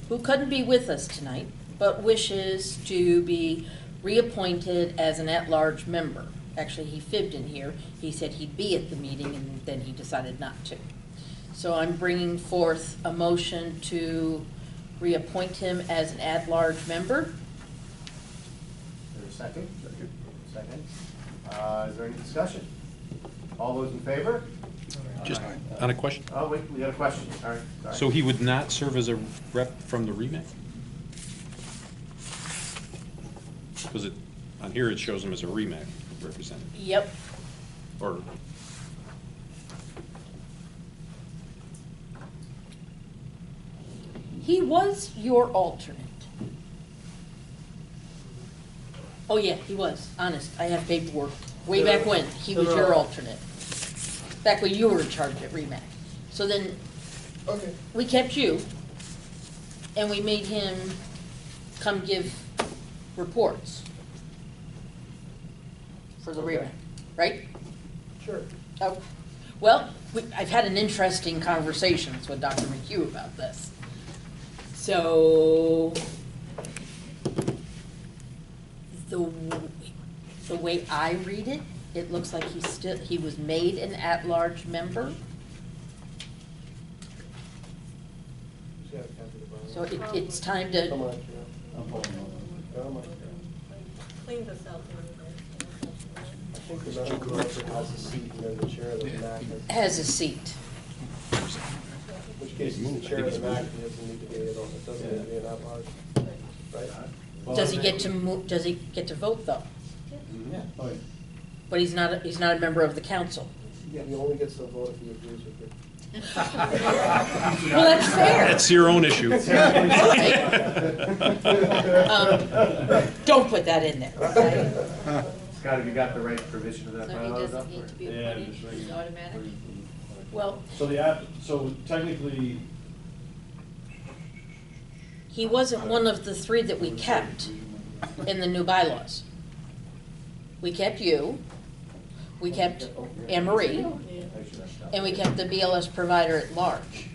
who couldn't be with us tonight, but wishes to be reappointed as an at-large member. Actually, he fibbed in here. He said he'd be at the meeting, and then he decided not to. So I'm bringing forth a motion to reappoint him as an at-large member. Is there a second? Second. Is there any discussion? All those in favor? Just on a question. Oh, wait, we got a question. All right, sorry. So he would not serve as a rep from the remake? Because on here it shows him as a remake representative, Yep. or, He was your alternate. Oh, yeah, he was, honest. I have paperwork. Way back when, he was your alternate. Back when you were in charge at REMAC. So then, Okay. we kept you, and we made him come give reports for the REMAC, right? Sure. Oh, well, I've had an interesting conversations with Dr. McHugh about this. So, the way I read it, it looks like he was made an at-large member. So it's time Come to, on, Joe. Come on. Clean this out a little I think the medical director has a seat and then the chair of the MAC has a seat. in which case he's the chair of the MAC, he doesn't need to be it doesn't need to be an at-large, right? Does he get to move, does he get to vote though? Yeah. But he's not a member of the council. Yeah, he only gets to vote if he agrees with you. Well, that's fair. that's your own issue. Don't put that in there, okay? Scott, have you got the right provision of that So he bylaw doesn't up? need to be Yeah, appointed, just right it's here. automatic? Well, So technically, he wasn't one of the three that we kept in the new bylaws. We kept you, we kept Anne Marie, and we kept the BLS provider at large.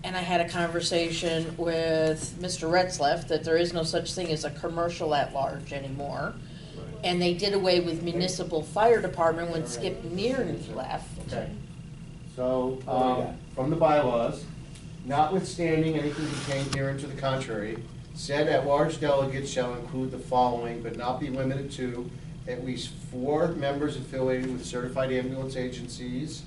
And I had a conversation with Mr. Retzlaff that there is no such thing as a commercial at large anymore. And they did away with municipal fire department when Skip Mearns left. Okay. So, from the bylaws, notwithstanding anything contained herein to the contrary, said at-large delegates shall include the following, but not be limited to, at least 4 members affiliated with certified ambulance agencies,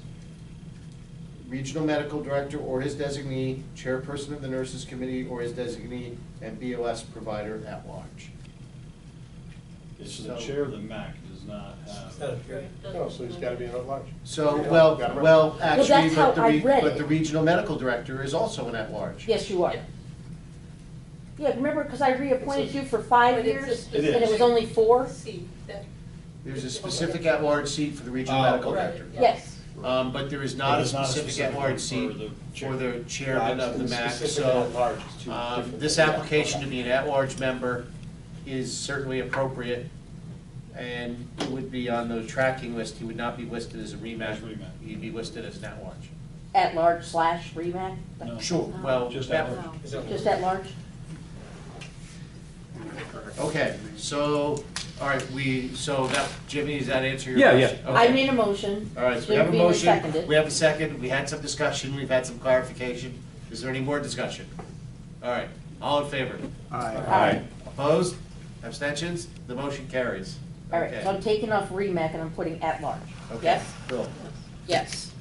regional medical director or his designee, chairperson of the nurses committee or his designee, and BLS provider at large. it's the chair of the MAC does not have. Oh, so he's gotta be an at-large. So, Yeah, well, got it right. well, actually, that's how I read but it. the regional medical director is also an at-large. Yes, you are. Yeah, remember, because I reappointed you for 5 But it's a years, It and it is. was only 4? See, that, There's a specific at-large seat for the regional Oh, medical right, director. yeah. Yes. But there is not a specific at-large one seat for the for the chairman of the MAC, Specific so at-large is two different this things. application to be an at-large member is certainly appropriate, and it would be on the tracking list. He would not be listed as a REMAC. As REMAC. He'd be listed as an at-large. At-large / REMAC? No. Sure, well, Just that- at-large. Just at-large? okay, so, all right, so that, Jimmy, does that answer your Yeah, question? yeah. I Okay. made a motion. All right, so we Jim have a Beamer motion, seconded. we have a second, we had some discussion, we've had some clarification. Is there any more discussion? All right, all in favor? Aye. Opposed? Abstentions? The motion carries. All right, Okay. so I'm taking off REMAC and I'm putting at-large. Okay, Yes? cool. Yes.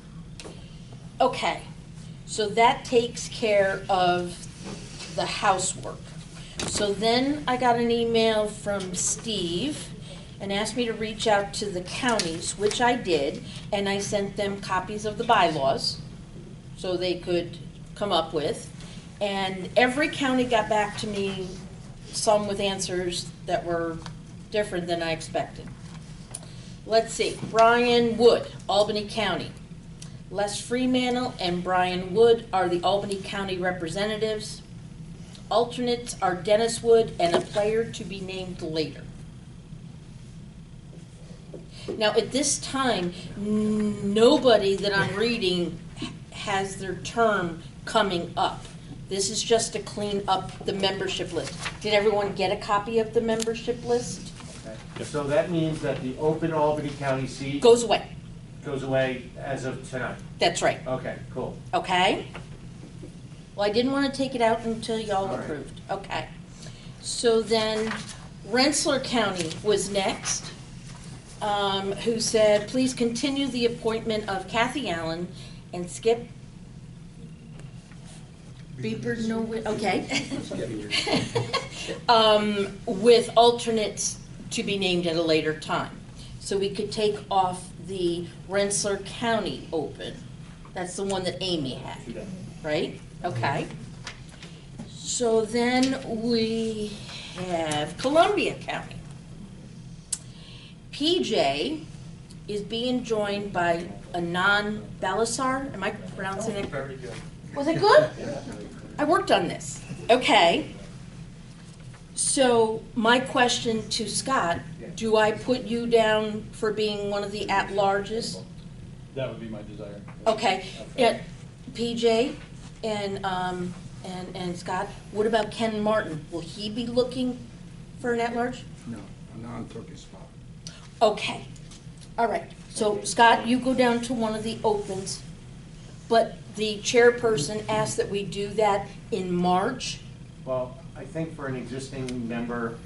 Okay, so that takes care of the housework. So then I got an email from Steve and asked me to reach out to the counties, which I did, and I sent them copies of the bylaws so they could come up with. And every county got back to me, some with answers that were different than I expected. Let's see, Brian Wood, Albany County. Les Freemantle and Brian Wood are the Albany County representatives. Alternates are Dennis Wood and a player to be named later. Now, at this time, nobody that I'm reading has their term coming up. This is just to clean up the membership list. Did everyone get a copy of the membership list? Okay. So that means that the open Albany County seat Goes away. goes away as of tonight. That's right. Okay, cool. Okay? Well, I didn't want to take it out until y'all All right. approved. Okay. So then Rensselaer County was next, who said, please continue the appointment of Kathy Allen and Skip Beeper, no, okay. With alternates to be named at a later time. So we could take off the Rensselaer County open. That's the one that Amy had, right? Okay. So then we have Columbia County. PJ is being joined by Anand Balasar. Am I pronouncing it? Very good. Was it good? I worked on this. Okay. So my question to Scott, do I put you down for being one of the at-larges? That would be my desire. Okay. Yeah, PJ and Scott, what about Ken Martin? Will he be looking for an at-large? No, a non-Turkish spot. Okay. All right. So Scott, you go down to one of the opens, but the chairperson asked that we do that in March. Well, I think for an existing member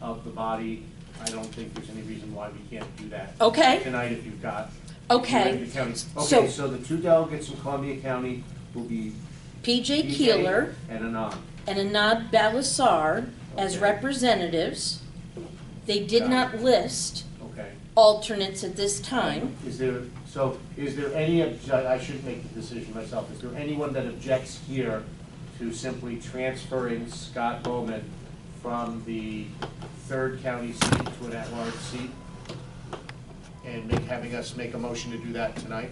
of the body, I don't think there's any reason why we can't do that. Okay. Tonight if you've got. Okay. the counties. So- Okay, so the two delegates from Columbia County will be PJ BJ Keeler and Anand. and Anand Balasar as Okay. representatives. They did Got not list Okay. alternates at this time. Is there any, I shouldn't make the decision myself, is there anyone that objects here to simply transferring Scott Bowman from the third county seat to an at-large seat? And having us make a motion to do that tonight?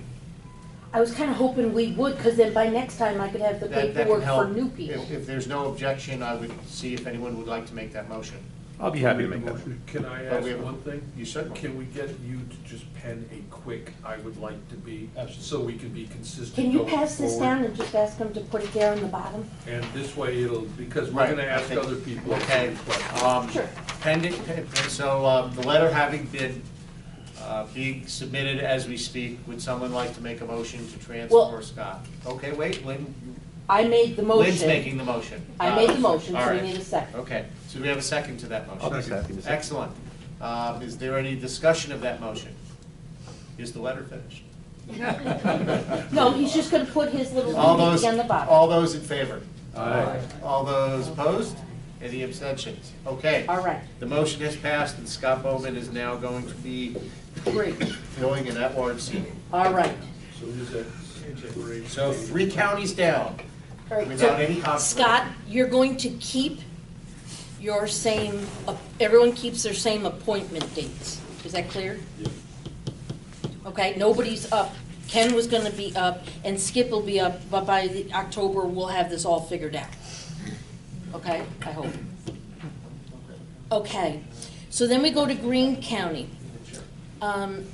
I was kind of hoping we would, because then by next time I could have the That can paperwork for help. new people. If there's no objection, I would see if anyone would like to make that motion. I'll be happy to make that motion. Can I But ask we have- one thing? You certainly. Can we get you to just pen a quick, I would like to be, so we can be consistent Can you going pass this forward? down and just ask them to put it there on the bottom? And this way it'll, because we're Right, gonna I ask think- other people. Okay. questions. Sure. So the letter having been being submitted as we speak, would someone like to make a motion to transfer Well- Scott? Okay, wait, Lynn, I made the motion. Lynn's making the motion. I made the motion, All so we right. need a second. Okay, so we have a second to that I'll motion. be happy to second. Excellent. Is there any discussion of that motion? Is the letter finished? No, he's just gonna put his little All those, thing on the bottom. all those in favor? Aye. All those opposed? Any abstentions? Okay. All right, The motion has passed, and Scott Bowman is now going to be great. filling an at-large seat. All right. So is that? So 3 counties down, All right, without so any conflict. Scott, you're going to keep your same, everyone keeps their same appointment dates. Is that clear? Yep. Okay, nobody's up. Ken was gonna be up, and Skip will be up, but by October, we'll have this all figured out. Okay, I hope. Okay, so then we go to Greene County.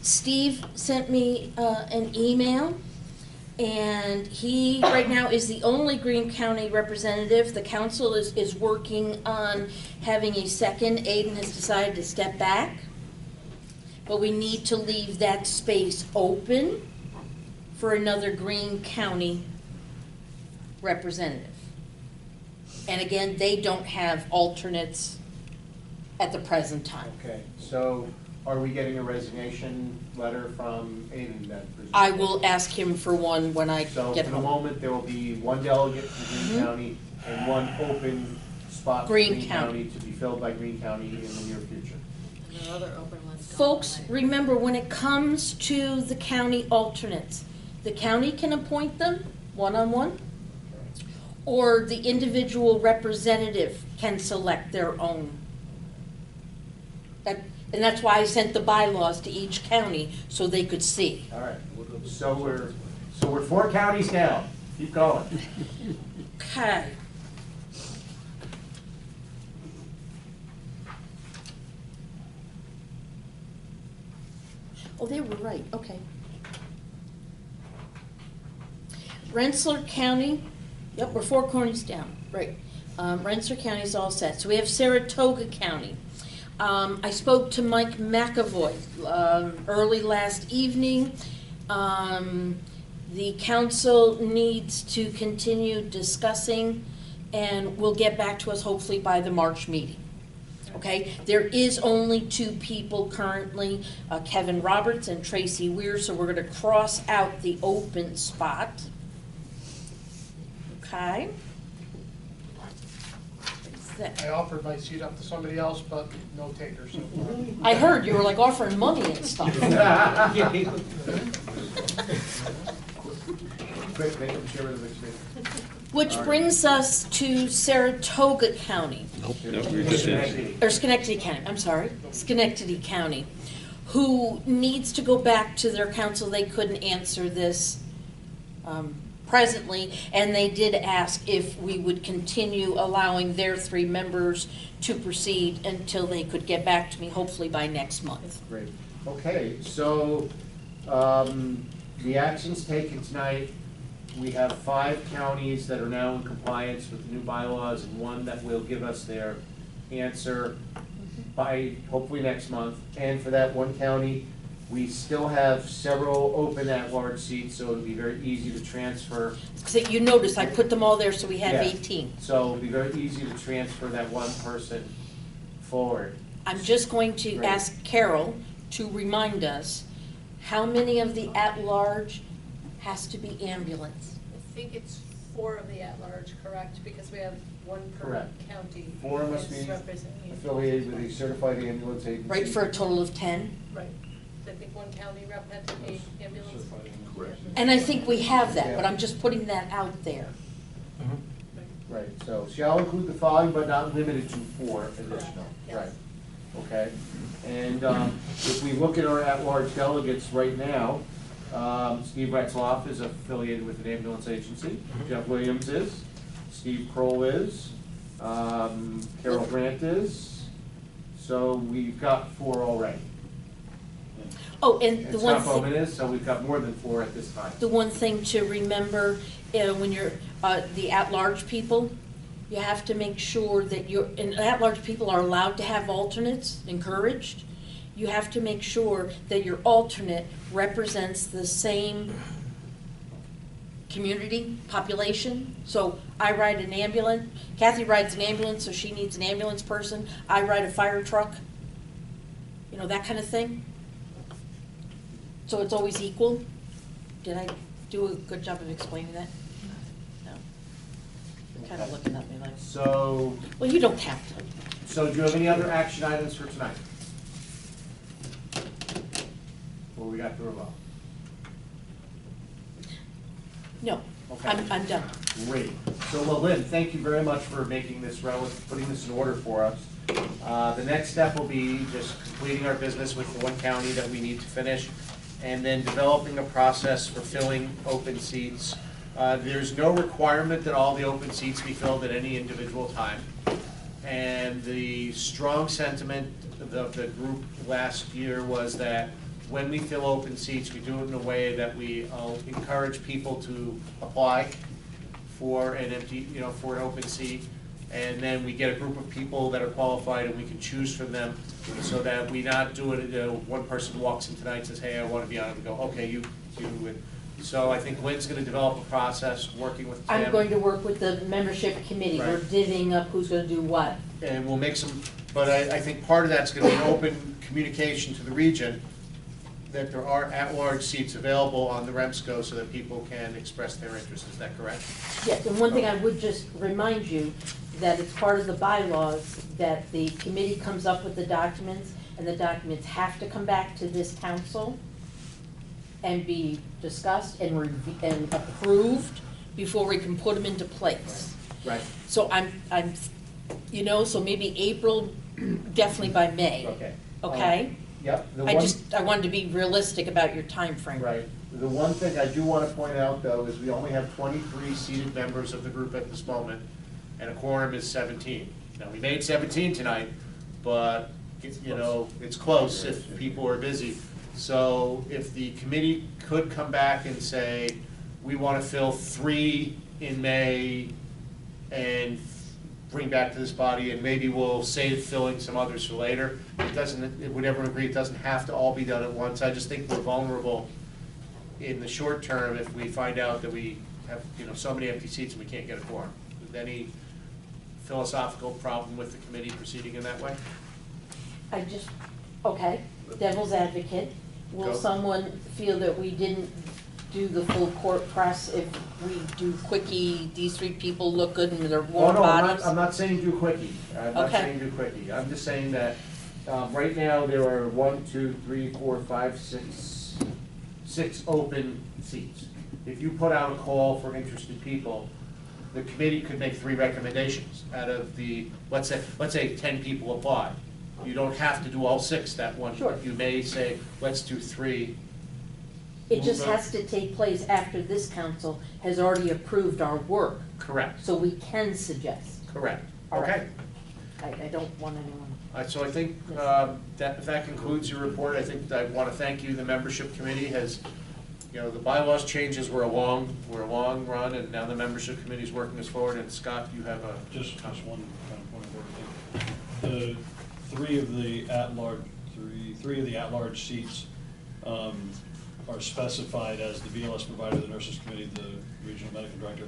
Steve sent me an email, and he, right now, is the only Greene County representative. The council is working on having a second. Aiden has decided to step back, but we need to leave that space open for another Greene County representative. And again, they don't have alternates at the present time. Okay, so are we getting a resignation letter from Aiden then? I will ask him for one when I So get for the home. moment, there will be one delegate from Greene Mhm. County and one open spot for Greene Greene County. County to be filled by Greene County in the near future. And there are other open ones going Folks, away. remember, when it comes to the county alternates, the county can appoint them one-on-one, or the individual representative can select their own. And that's why I sent the bylaws to each county, so they could see. All right, so we're 4 counties down. Keep going. Okay. Oh, they were right, okay. Rensselaer County, yep, we're 4 counties down, right. Rensselaer County's all set. So we have Saratoga County. I spoke to Mike McAvoy early last evening. The council needs to continue discussing, and will get back to us hopefully by the March meeting. Okay, there is only 2 people currently, Kevin Roberts and Tracy Weir, so we're gonna cross out the open spot. Okay. I offered my seat up to somebody else, but no takers so far. I heard you were like offering money and stuff. Quick, make them chairman of the committee. Which brings us to Saratoga County, Nope, you're just in. or Schenectady County, I'm sorry, Schenectady County, who needs to go back to their council. They couldn't answer this presently, and they did ask if we would continue allowing their 3 members to proceed until they could get back to me, hopefully by next month. Great. Okay, so the actions taken tonight, we have 5 counties that are now in compliance with the new bylaws, and 1 that will give us their answer by hopefully next month. And for that 1 county, we still have several open at-large seats, so it'll be very easy to transfer. So you notice I put them all there, so we have Yeah. 18. So it'll be very easy to transfer that 1 person forward. I'm just going to Great. ask Carol to remind us, how many of the at-large has to be ambulance? I think it's 4 of the at-large, correct? Because we have 1 per Correct. county. 4 must is be representing- affiliated with a certified ambulance agency. Right, for a total of 10? Right. I think 1 county rep had to be ambulance. Correct. And I think we have that, but I'm just putting that out there. Right, so shall include the following but not limited to 4 additional, Yes. right, okay? And if we look at our at-large delegates right now, Steve Retzloff is affiliated with an ambulance agency, Jeff Williams is, Steve Kroll is, Carol Grant is, so we've got 4 already. Oh, and the And one Scott Bowman thing, is, so we've got more than 4 at this time. the one thing to remember, when you're, the at-large people, you have to make sure that and at-large people are allowed to have alternates, encouraged. You have to make sure that your alternate represents the same community, population. So I ride an ambulance, Kathy rides an ambulance, so she needs an ambulance person. I ride a fire truck, you know, that kind of thing. So it's always equal. Did I do a good job of explaining that? No. You're kind of looking at me like, So, well, you don't have to. so do you have any other action items for tonight? Or we got through it all? No, Okay. I'm done. Great. So, well, Lynn, thank you very much for making this putting this in order for us. The next step will be just completing our business with the one county that we need to finish, and then developing a process for filling open seats. There's no requirement that all the open seats be filled at any individual time. And the strong sentiment of the group last year was that when we fill open seats, we do it in a way that we encourage people to apply for an empty, for an open seat. And then we get a group of people that are qualified and we can choose from them, so that we not do it, one person walks in tonight and says, hey, I want to be on it, we go, okay, you. So I think Lynn's going to develop a process, working with Tim. I'm going to work with the membership committee. We're Right. divvying up who's going to do what. And we'll make some, but I think part of that's going to be an open communication to the region that there are at-large seats available on the Remsco so that people can express their interest. Is that correct? Yes, and one thing I would just remind you, that it's part of the bylaws that the committee comes up with the documents, and the documents have to come back to this council and be discussed and approved before we can put them into place. Right. So I'm, so maybe April, definitely by May. Okay. Okay? Yep. I wanted to be realistic about your time frame. Right. The one thing I do want to point out, though, is we only have 23 seated members of the group at this moment, and a quorum is 17. Now, we made 17 tonight, but, it's close if people are busy. So if the committee could come back and say, we want to fill 3 in May and bring back to this body, and maybe we'll save filling some others for later. Would everyone agree it doesn't have to all be done at once? I just think we're vulnerable in the short term if we find out that we have, so many empty seats and we can't get a quorum. Is there any philosophical problem with the committee proceeding in that way? Okay, devil's advocate. Will Go. someone feel that we didn't do the full court press if we do quickie, these 3 people look good in their warm bodies? I'm not saying do quickie. I'm not Okay. saying do quickie. I'm just saying that right now there are 1, 2, 3, 4, 5, 6 open seats. If you put out a call for interested people, the committee could make 3 recommendations out of the, let's say 10 people apply. You don't have to do all 6 that one. Sure. You may say, let's do 3. It just has to take place after this council has already approved our work, Correct, so we can suggest. correct. All right. Okay. I don't want anyone. So I think that if that concludes your report, I think I want to thank you. The membership committee has, the bylaws changes were a long run, and now the membership committee is working us forward. And Scott, you have a Just one kind of point of order. The three of the at-large seats are specified as the BLS provider, the nurses committee, the regional medical director.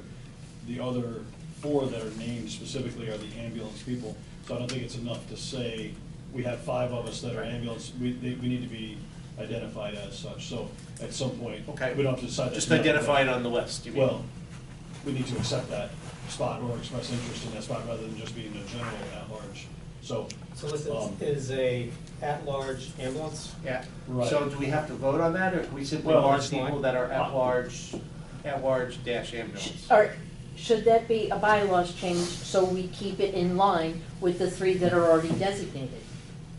The other 4 that are named specifically are the ambulance people. So I don't think it's enough to say we have 5 of us that are ambulance. We need to be identified as such. So at some point, Okay. we don't have to decide. just that tonight, identify it but- on the list. You mean? Well, we need to accept that spot or express interest in that spot rather than just being a general at-large. So this is a at-large ambulance? Yeah. Right. So do we have to vote on that, or can we simply Well, mark it's people fine. that are at-large dash ambulance? Or should that be a bylaws change so we keep it in line with the 3 that are already designated?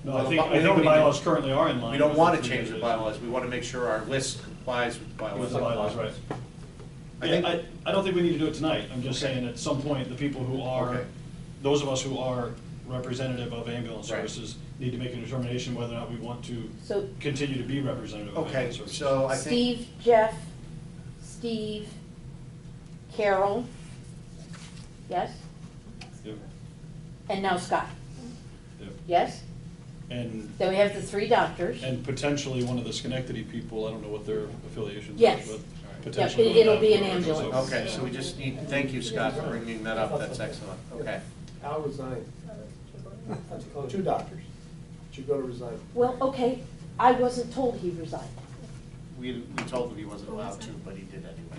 No, Well, I think we don't the need bylaws currently are in line. We don't with want to the change the three bylaws, we want to make sure our list complies with the bylaws. With the bylaws, right. I Yeah, think- I don't think we need to do it tonight. I'm just saying at some point, the people who are, Okay. those of us who are representative of ambulance Right. services need to make a determination whether or not we want to So continue to be representative of Okay, ambulance services. so I think, Steve, Carol, yes? Yep, And now Scott, yep. yes? And, Then we have the 3 doctors. and potentially one of the Schenectady people, I don't know what their affiliations are, Yes. but Yep, potentially. one of it'll that be an program. So- ambulance. okay, so we just need, thank you, Scott, for bringing that up, that's excellent, okay. Al resigned. 2 doctors. Should go to resign. Well, okay, I wasn't told he resigned. We told him he wasn't allowed to, but he did anyway.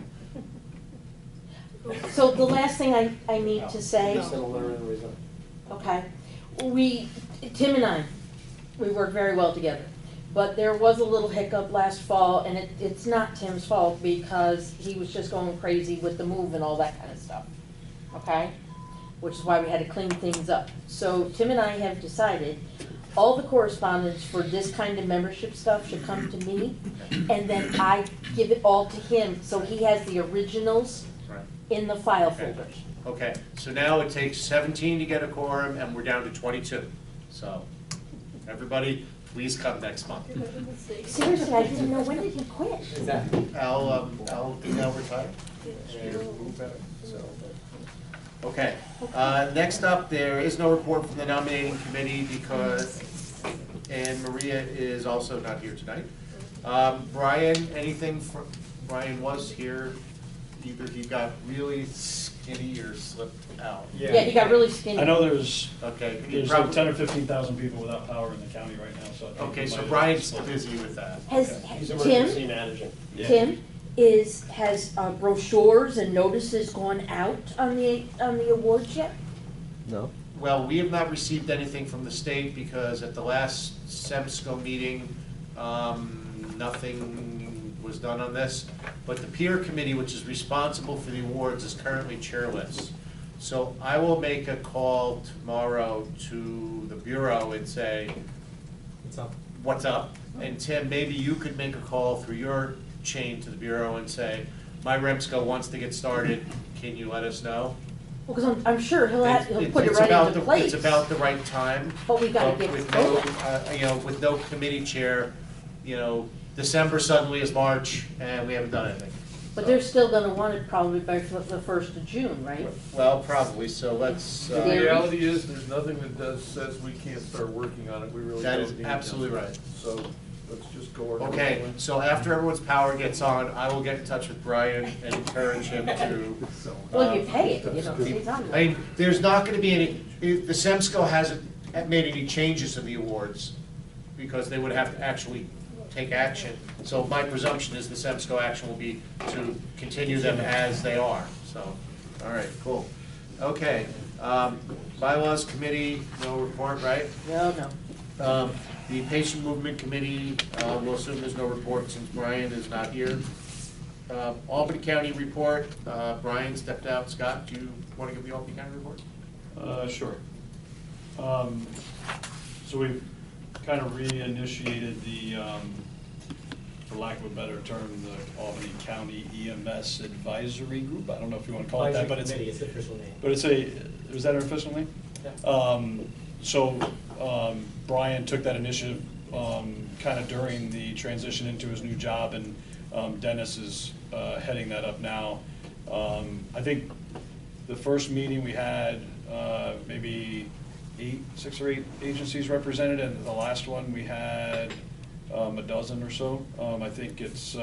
So the last thing I need to say. He sent a letter and resigned. Okay. Tim and I, we work very well together. But there was a little hiccup last fall, and it's not Tim's fault because he was just going crazy with the move and all that kind of stuff. okay? Which is why we had to clean things up. So Tim and I have decided all the correspondence for this kind of membership stuff should come to me, and then I give it all to him, so he has the originals Right. in the file Okay. folders. Okay, so now it takes 17 to get a quorum, and we're down to 22. So, everybody, please come next month. Seriously, I didn't know, when did he quit? Al now retired. So, okay. Next up, there is no report from the nominating committee because Anne Maria is also not here tonight. Brian, anything for, Brian was here, either he got really skinny or slipped out. Yeah, he got really skinny. I know there's Okay. like probably- 10 or 15,000 people without power in the county right now, so I think. Okay, we so might have Brian's slipped. busy with that. Has, He's Tim, emergency managing. Yeah. Tim, has brochures and notices gone out on the awards yet? No. Well, we have not received anything from the state because at the last Remsco meeting, nothing was done on this. But the peer committee, which is responsible for the awards, is currently chairless. So I will make a call tomorrow to the bureau and say, What's up? what's up? And Tim, maybe you could make a call through your chain to the bureau and say, my Remsco wants to get started, can you let us know? Well, because I'm sure he'll put it It's right about into the- place. It's about the right time. But we gotta get with it no, going. with no committee chair, December suddenly is March, and we haven't done anything. But So- they're still gonna want it probably by the 1st of June, right? Well, probably, so let's, The reality is, there's nothing that says we can't start working on it, we really that don't is need to. absolutely right. So, let's just go our. Okay, so after everyone's power gets on, I will get in touch with Brian and encourage him to. Well, you pay it, it's on I mean, there's not gonna be any, the Semsco hasn't made any changes to the awards, because they would have to actually take action. So my presumption is the Semsco action will be to continue them as they are, so, all right, cool. Okay, bylaws committee, no report, right? No. The patient movement committee, we'll assume there's no report since Brian is not here. Albany County report, Brian stepped out. Scott, do you want to give the Albany County report? Sure. So we've kind of reinitiated the, for lack of a better term, the Albany County EMS Advisory Group. I don't know if you want to call it that, but it's. Committee, it's the official name. But it's was that an official name? Yeah. Brian took that initiative kind of during the transition into his new job, and Dennis is heading that up now. I think the first meeting we had, maybe 6 or 8 agencies represented, and the last one we had a dozen or so. I think it's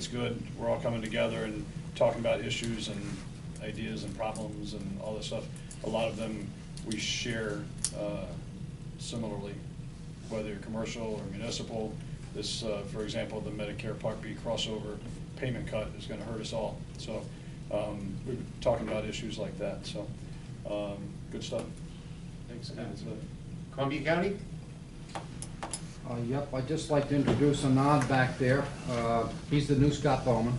good. We're all coming together and talking about issues and ideas and problems and all this stuff. A lot of them we share similarly, whether you're commercial or municipal. This, for example, the Medicare Part B crossover payment cut is going to hurt us all. So we're talking about issues like that. So good stuff. Thanks, Scott. Columbia County? Yep, I'd just like to introduce Anand back there. He's the new Scott Bowman.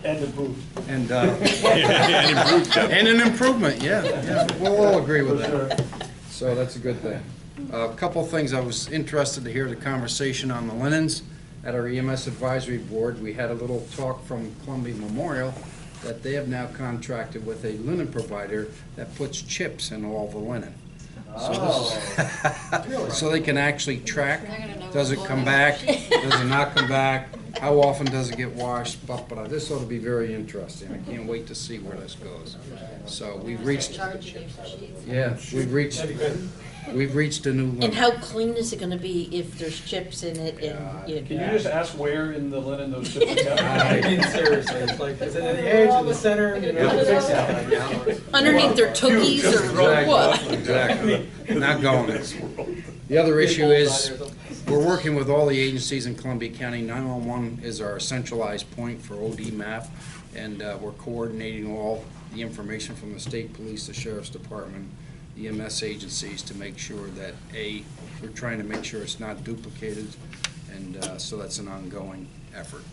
And improved. And and an improvement, yeah. We'll all agree with that. So that's a good thing. A couple of things. I was interested to hear the conversation on the linens at our EMS advisory board. We had a little talk from Columbia Memorial that they have now contracted with a linen provider that puts chips in all the linen. So they can actually track, does it come back, does it not come back, how often does it get washed, but this ought to be very interesting. I can't wait to see where this goes. So we've reached, yeah, we've reached a new limit. And how clean is it gonna be if there's chips in it and, Can you just ask where in the linen those chips are kept? I mean, seriously, it's like, is it at the edge, in the center, you know? underneath their cookies or what? Exactly, not going there. The other issue is, we're working with all the agencies in Columbia County. 911 is our centralized point for OD map, and we're coordinating all the information from the state police, the sheriff's department, EMS agencies to make sure that, we're trying to make sure it's not duplicated, and so that's an ongoing effort.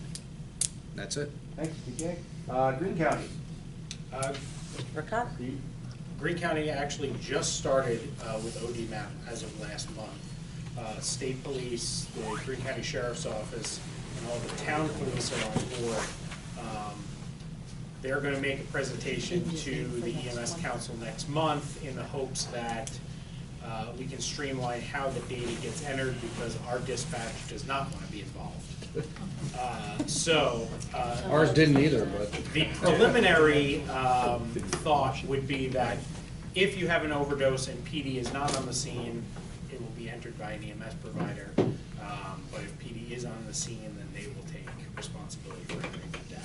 That's it. Thanks, TJ. Green County? Ricotta? Greene County actually just started with ODMAP as of last month. State Police, the Greene County Sheriff's Office, and all the town police are on board. They're going to make a presentation to the EMS Council next month in the hopes that we can streamline how the data gets entered, because our dispatch does not want to be involved. Ours didn't either, but. The preliminary thought would be that if you have an overdose and PD is not on the scene, it will be entered by an EMS provider. But if PD is on the scene, then they will take responsibility for entering the data.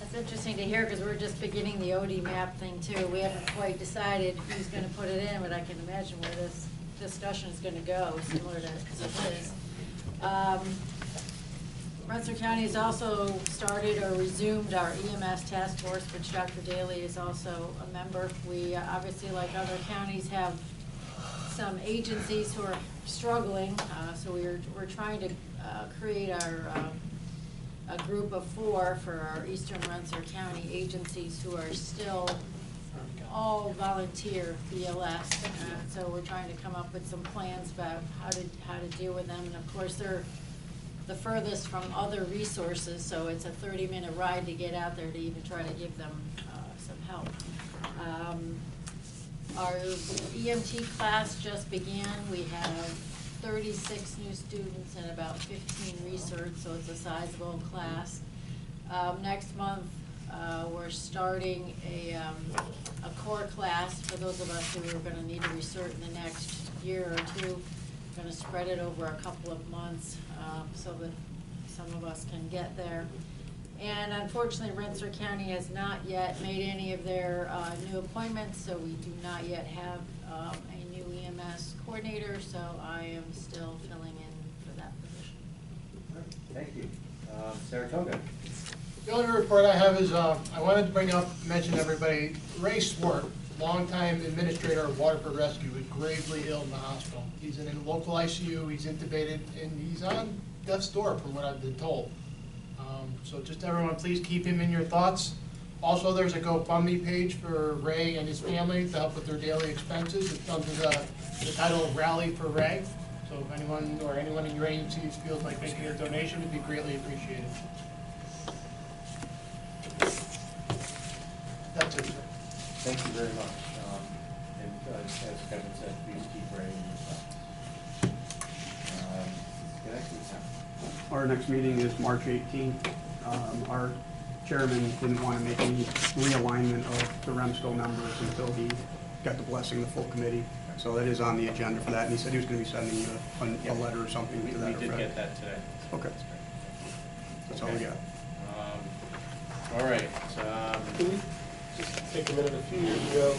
That's interesting to hear, because we're just beginning the OD map thing too. We haven't quite decided who's gonna put it in, but I can imagine where this discussion is gonna go, similar to this. Rensselaer County has also started or resumed our EMS task force, which Dr. Daly is also a member. We obviously, like other counties, have some agencies who are struggling, so we're trying to create a group of 4 for our Eastern Rensselaer County agencies who are still all volunteer BLS. So we're trying to come up with some plans about how to deal with them. And of course, they're the furthest from other resources, so it's a 30-minute ride to get out there to even try to give them some help. Our EMT class just began. We have 36 new students and about 15 research, so it's a sizable class. Next month, we're starting a core class for those of us who are going to need to research in the next year or two. We're going to spread it over a couple of months so that some of us can get there. And unfortunately, Rensselaer County has not yet made any of their new appointments, so we do not yet have a new EMS coordinator, so I am still filling in for that position. Thank you. Saratoga. The only report I have is, I wanted to mention to everybody, Ray Swart, longtime administrator of Waterford Rescue, is gravely ill in the hospital. He's in a local ICU, he's intubated, and he's on death's door from what I've been told. So just everyone, please keep him in your thoughts. Also, there's a GoFundMe page for Ray and his family to help with their daily expenses. It's under the title of Rally for Ray. So if anyone or anyone in your agencies feels like making a donation, it'd be greatly appreciated. That's it, sir. Thank you very much. And as Kevin said, please keep Ray in your thoughts. Our next meeting is March 18th. Our chairman didn't want to make any realignment of the Remsco members until he got the blessing of the full committee. So that is on the agenda for that, and he said he was going to be sending you a letter or something to that effect. We did get that today. Okay. That's all we got. All right. Can we just take a minute? A few years ago,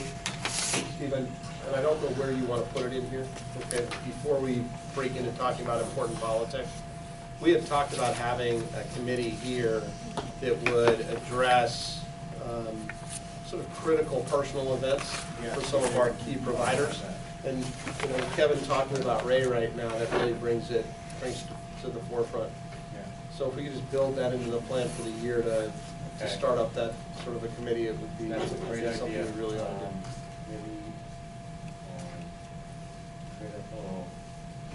Stephen, and I don't know where you want to put it in here, okay, before we break into talking about important politics, we had talked about having a committee here that would address sort of critical personal events for some of our key providers. And you know, Kevin talking about Ray right now, that really brings to the forefront. Yeah. So if we could just build that into the plan for the year to start up that sort of a committee, it would be That's a great idea. something we really ought to do.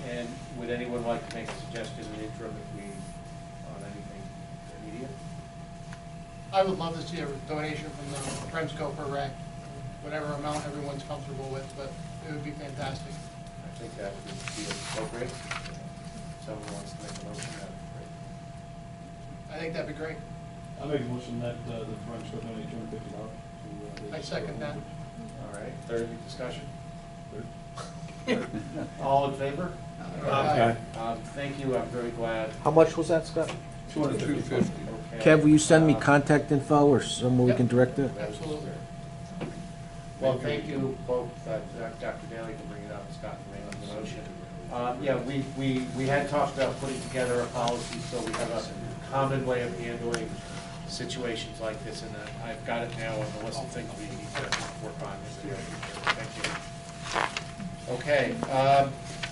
And would anyone like to make a suggestion in the interim if we, on anything immediate? I would love to see a donation from the Remsco for Ray, whatever amount everyone's comfortable with, but it would be fantastic. I think that would be appropriate. If someone wants to make a motion, that would be great. I think that'd be great. I'll make a motion that the Remsco donate $250 to. I second that. All right, third discussion? All in favor? Aye. Thank you, I'm very glad. How much was that, Scott? $250. Okay. Kev, will you send me contact info or somewhere we can direct it? Absolutely. Well, thank you both, Dr. Daly for bringing it up, and Scott for making the motion. Yeah, we had talked about putting together a policy so we have a common way of handling situations like this, and I've got it now on the list of things we need to work on. Thank you. Okay,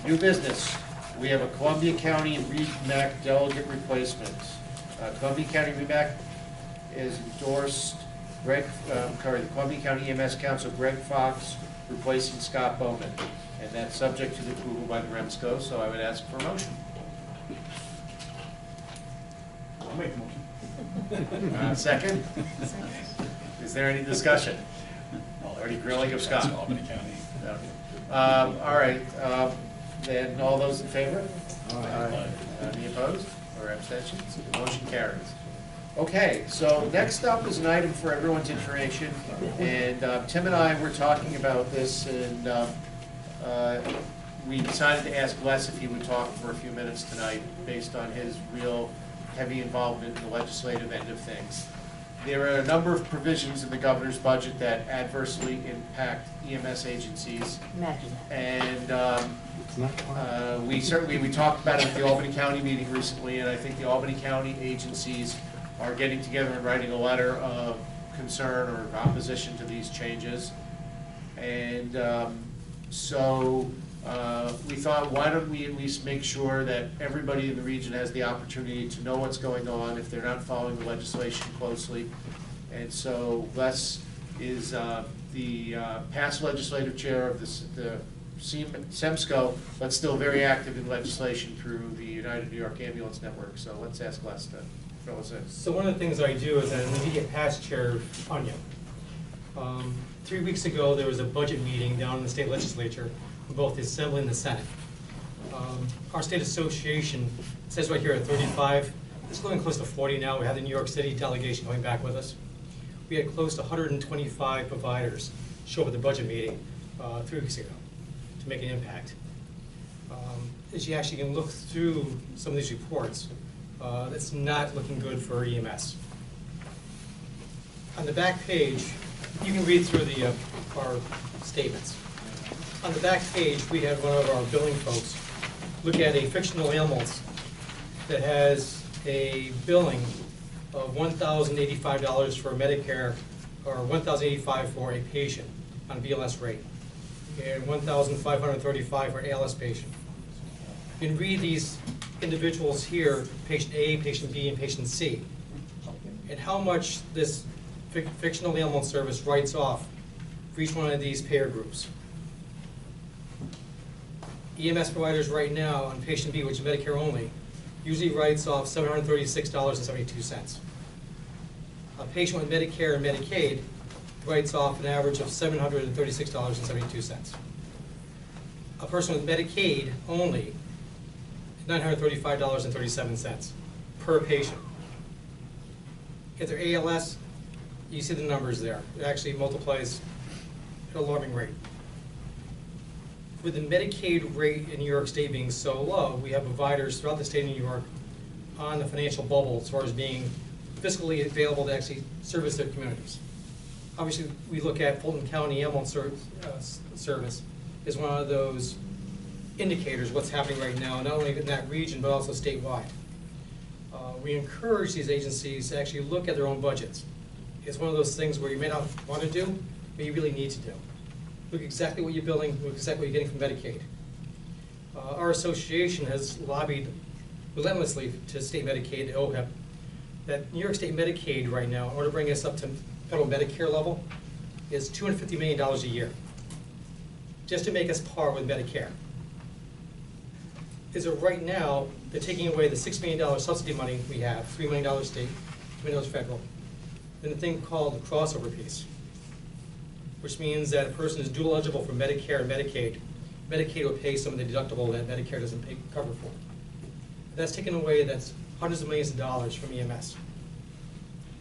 new business. We have a Columbia County REMAC delegate replacement. Columbia County REMAC has endorsed the Columbia County EMS Council Greg Fox replacing Scott Bowman. And that's subject to the approval by the Remsco, so I would ask for a motion. I'll make a motion. Second? Is there any discussion? Already grilling of Scott. Albany County. No. All right, then all those in favor? Aye. Any opposed or abstentions? The motion carries. Okay, so next up is an item for everyone's information, and Tim and I were talking about this, and we decided to ask Les if he would talk for a few minutes tonight, based on his real heavy involvement in the legislative end of things. There are a number of provisions in the governor's budget that adversely impact EMS agencies. Imagine that. And we talked about it at the Albany County meeting recently, and I think the Albany County agencies are getting together and writing a letter of concern or opposition to these changes. And we thought, why don't we at least make sure that everybody in the region has the opportunity to know what's going on if they're not following the legislation closely. And so Les is the past legislative chair of the Remsco, but still very active in legislation through the United New York Ambulance Network. So let's ask Les to fill us in. So one of the things I do is an immediate past chair, Anya. 3 weeks ago, there was a budget meeting down in the state legislature for both the Assembly and the Senate. Our state association says right here at 35, it's going close to 40 now. We have the New York City delegation going back with us. We had close to 125 providers show up at the budget meeting 3 weeks ago to make an impact. As you actually can look through some of these reports, it's not looking good for EMS. On the back page, you can read through our statements. On the back page, we had one of our billing folks look at a fictional ambulance that has a billing of $1,085 for Medicare, or $1,085 for a patient on BLS rate, and $1,535 for ALS patient. You can read these individuals here, patient A, patient B, and patient C, and how much this fictional ambulance service writes off for each one of these payer groups. EMS providers right now on patient B, which is Medicare only, usually writes off $736.72. A patient with Medicare and Medicaid writes off an average of $736.72. A person with Medicaid only, $935.37 per patient. If they're ALS, you see the numbers there. It actually multiplies at an alarming rate. With the Medicaid rate in New York State being so low, we have providers throughout the state of New York on the financial bubble as far as being fiscally available to actually service their communities. Obviously, we look at Fulton County Ambulance Service as one of those indicators of what's happening right now, not only in that region, but also statewide. We encourage these agencies to actually look at their own budgets. It's one of those things where you may not want to do, but you really need to do. Look exactly what you're billing, look exactly what you're getting from Medicaid. Our association has lobbied relentlessly to state Medicaid, to OHIP, that New York State Medicaid right now, in order to bring us up to federal Medicare level, is $250 million a year, just to make us par with Medicare. Is that right now, they're taking away the $6 million subsidy money we have, $3 million state, $2 million federal, and the thing called the crossover piece, which means that a person is dual eligible for Medicare and Medicaid. Medicaid will pay some of the deductible that Medicare doesn't cover for. That's taken away, that's hundreds of millions of dollars from EMS,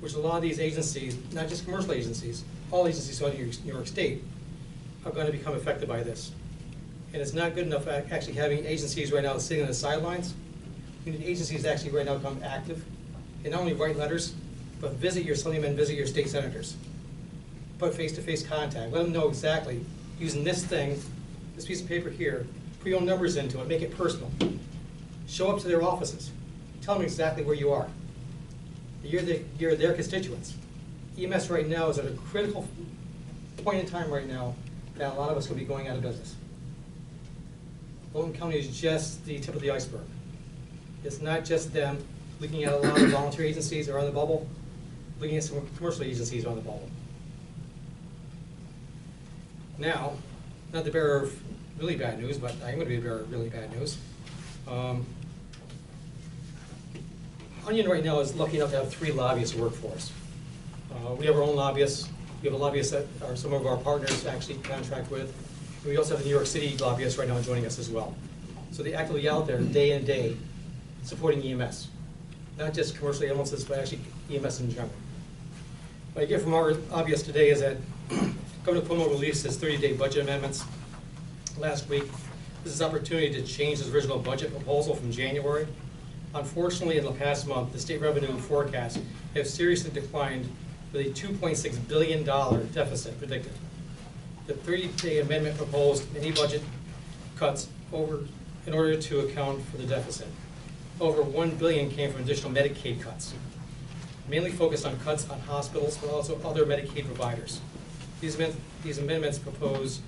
which a lot of these agencies, not just commercial agencies, all agencies throughout New York State are going to become affected by this. And it's not good enough actually having agencies right now sitting on the sidelines. We need agencies to actually right now become active and not only write letters, but visit your assemblymen, visit your state senators. Put face-to-face contact. Let them know exactly, using this thing, this piece of paper here, put your own numbers into it, make it personal. Show up to their offices. Tell them exactly where you are. You're their constituents. EMS right now is at a critical point in time right now that a lot of us will be going out of business. Fulton County is just the tip of the iceberg. It's not just them looking at a lot of volunteer agencies that are on the bubble. looking at some commercial agencies around the bubble. Now, not the bearer of really bad news, but I'm going to be the bearer of really bad news. Onion right now is lucky enough to have 3 lobbyists work for us. We have our own lobbyists. We have a lobbyist that are some of our partners actually contract with. We also have the New York City lobbyists right now joining us as well. So they're actively out there day in day supporting EMS. Not just commercial ambulances, but actually EMS in general. What I get from our lobbyist today is that Governor Cuomo released his 30-day budget amendments last week. This is an opportunity to change his original budget proposal from January. Unfortunately, in the past month, the state revenue forecasts have seriously declined with a $2.6 billion deficit predicted. The 30-day amendment proposed many budget cuts in order to account for the deficit. Over $1 billion came from additional Medicaid cuts, mainly focused on cuts on hospitals, but also other Medicaid providers. These amendments propose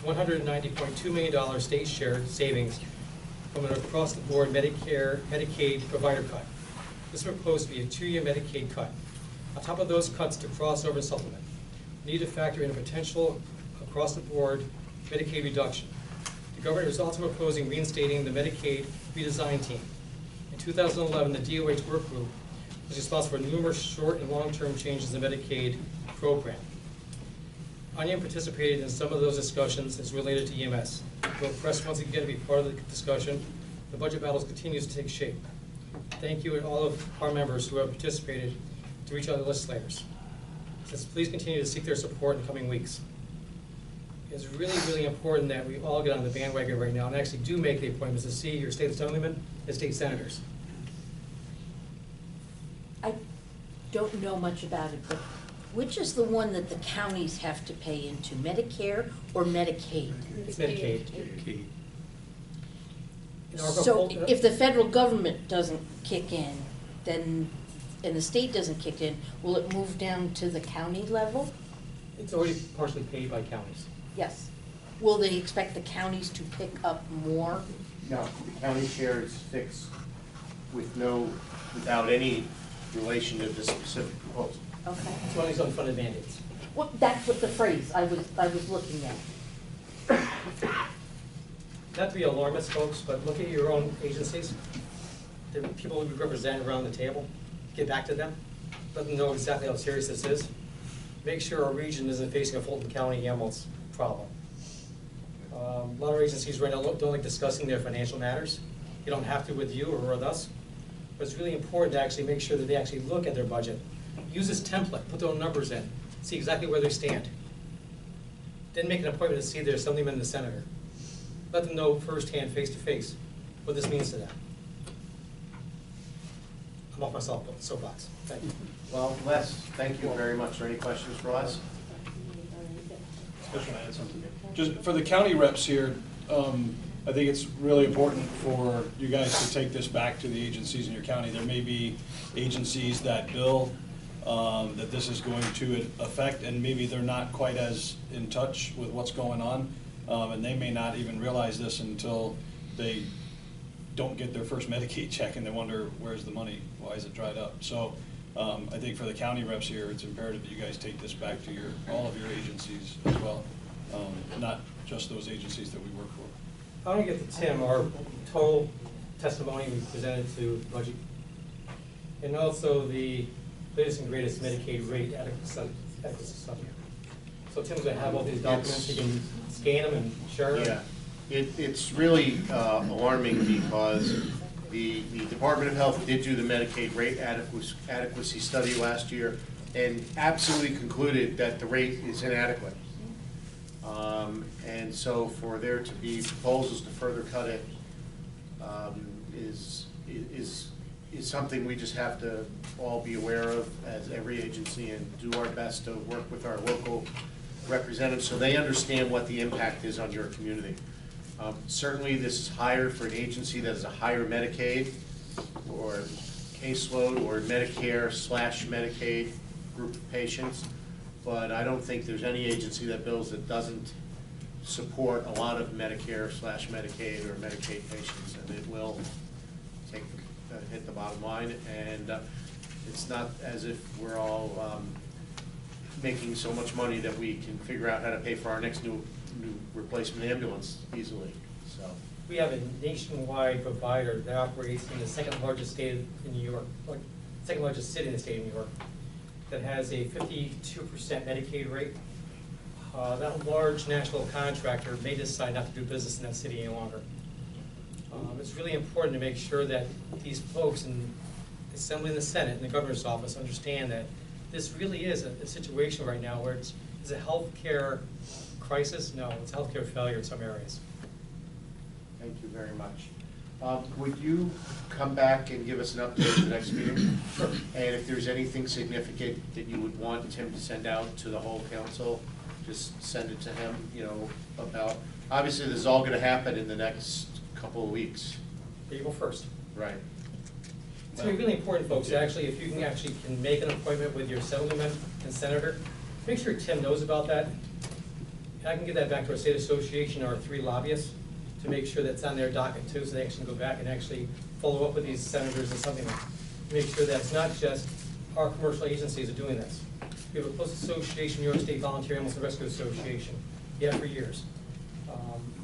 $190.2 million state share savings from an across-the-board Medicaid provider cut. This is proposed to be a 2-year Medicaid cut. On top of those cuts to crossover and supplement, we need to factor in a potential across-the-board Medicaid reduction. The governor is also proposing reinstating the Medicaid redesign team. In 2011, the DOH work group was responsible for numerous short and long-term changes in the Medicaid program. Onion participated in some of those discussions as related to EMS. We'll press once again to be part of the discussion. The budget battles continues to take shape. Thank you and all of our members who have participated to reach out to legislators. Please continue to seek their support in the coming weeks. It's really, really important that we all get on the bandwagon right now and actually do make the appointments to see your state assemblymen and state senators. I don't know much about it, but which is the one that the counties have to pay into, Medicare or Medicaid? It's Medicaid. So if the federal government doesn't kick in, then, and the state doesn't kick in, will it move down to the county level? It's already partially paid by counties. Yes. Will they expect the counties to pick up more? No, the county share is fixed without any relation to the specific proposal. Okay. It's one of these unfunded mandates. Well, that's what the phrase I was looking at. Not to be alarmist, folks, but look at your own agencies. The people we represent around the table, get back to them, let them know exactly how serious this is. Make sure our region isn't facing a Fulton County ambulance problem. A lot of agencies right now don't like discussing their financial matters. You don't have to with you or with us, but it's really important to actually make sure that they actually look at their budget. Use this template, put their own numbers in, see exactly where they stand. Then make an appointment to see their assemblyman and the senator. Let them know firsthand, face to face, what this means to them. I'm off my soapbox. Thank you. Well, Les, thank you very much. Are there any questions for Les? Just for the county reps here, I think it's really important for you guys to take this back to the agencies in your county. There may be agencies that bill that this is going to affect, and maybe they're not quite as in touch with what's going on, and they may not even realize this until they don't get their first Medicaid check and they wonder, where's the money? Why is it dried up? So I think for the county reps here, it's imperative that you guys take this back to all of your agencies as well, not just those agencies that we work for. I want to get to Tim our total testimony we presented to budget, and also the latest and greatest Medicaid rate adequacy study. So Tim's going to have all these documents. He can scan them and share them. Yeah, it's really alarming because the Department of Health did do the Medicaid rate adequacy study last year and absolutely concluded that the rate is inadequate. And so for there to be proposals to further cut it is something we just have to all be aware of as every agency and do our best to work with our local representatives so they understand what the impact is on your community. Certainly this is higher for an agency that has a higher Medicaid or caseload or Medicare/Medicaid group of patients, but I don't think there's any agency that bills that doesn't support a lot of Medicare/Medicaid or Medicaid patients, and it will hit the bottom line. And It's not as if we're all making so much money that we can figure out how to pay for our next new replacement ambulance easily, so. We have a nationwide provider that operates in the second largest state in New York, or second largest city in the state of New York, that has a 52% Medicaid rate. That large national contractor may decide not to do business in that city any longer. It's really important to make sure that these folks in the Assembly and the Senate and the governor's office understand that this really is a situation right now where it's a healthcare crisis. No, it's healthcare failure in some areas. Thank you very much. Would you come back and give us an update at the next meeting? Sure. And if there's anything significant that you would want Tim to send out to the whole council, just send it to him, you know, about, obviously this is all gonna happen in the next couple of weeks. April 1st. Right. It's gonna be really important, folks, actually, if you can make an appointment with your assemblyman and senator, make sure Tim knows about that. I can get that back to our state association, our 3 lobbyists, to make sure that's on their docket too, so they actually go back and actually follow up with these senators and something, to make sure that it's not just our commercial agencies are doing this. We have a close association, New York State Volunteer Ambulance and Rescue Association, for years.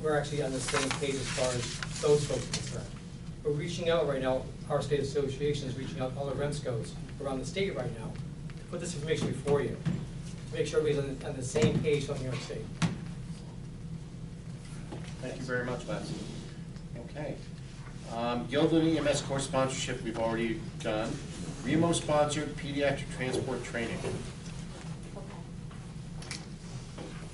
We're actually on the same page as far as those folks are concerned. We're reaching out right now, our state association is reaching out to all the Remscos around the state right now, to put this information before you, to make sure everybody's on the same page from New York State. Thank you very much, Les. Okay. Guildwood EMS course sponsorship, we've already done. Remo sponsored pediatric transport training.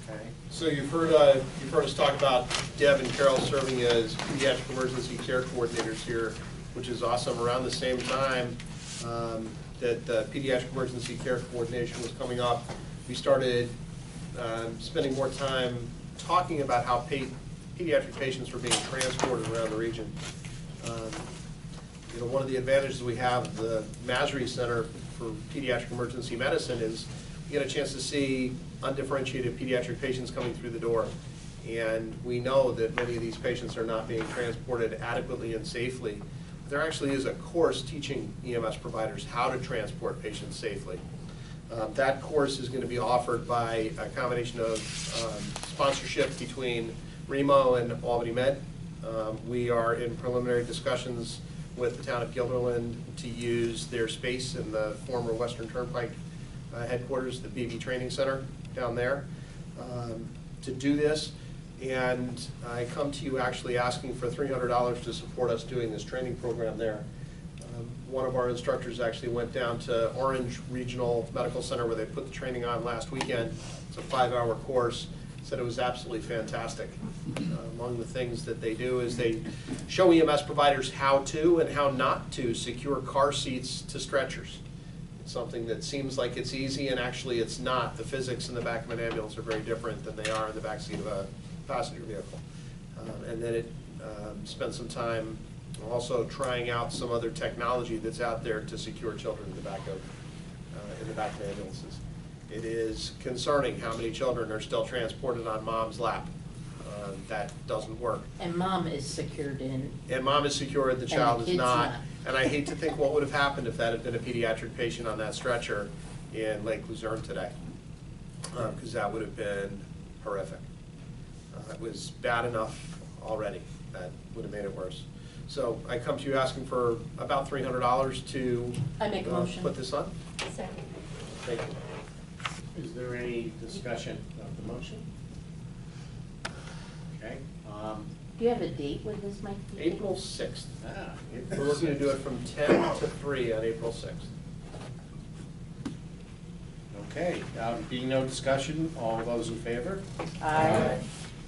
Okay. So you've heard us talk about Deb and Carol serving as pediatric emergency care coordinators here, which is awesome. Around the same time that pediatric emergency care coordination was coming up, we started spending more time talking about how pediatric patients were being transported around the region. You know, one of the advantages we have at the Masry Center for Pediatric Emergency Medicine is you get a chance to see undifferentiated pediatric patients coming through the door. And we know that many of these patients are not being transported adequately and safely. There actually is a course teaching EMS providers how to transport patients safely. That course is going to be offered by a combination of sponsorship between Remo and Albany Med. We are in preliminary discussions with the town of Guilderland to use their space in the former Western Turnpike headquarters, the BB Training Center down there, to do this. And I come to you actually asking for $300 to support us doing this training program there. One of our instructors actually went down to Orange Regional Medical Center where they put the training on last weekend. It's a 5-hour course. Said it was absolutely fantastic. Among the things that they do is they show EMS providers how to and how not to secure car seats to stretchers. It's something that seems like it's easy, and actually it's not. The physics in the back of an ambulance are very different than they are in the back seat of a passenger vehicle. And then it spent some time also trying out some other technology that's out there to secure children in the back of ambulances. It is concerning how many children are still transported on mom's lap. That doesn't work. And mom is secured in. And mom is secured, the child is not. not. And I hate to think what would have happened if that had been a pediatric patient on that stretcher in Lake Luzerne today, because that would have been horrific. It was bad enough already. That would have made it worse. So I come to you asking for about $300 to I make a motion. put this on. Second. Thank you. Is there any discussion of the motion? Okay. Do you have a date when this might be? April 6th. April We're looking to do it from 10 to 3 on April 6th. Okay, being no discussion, all those in favor? Aye.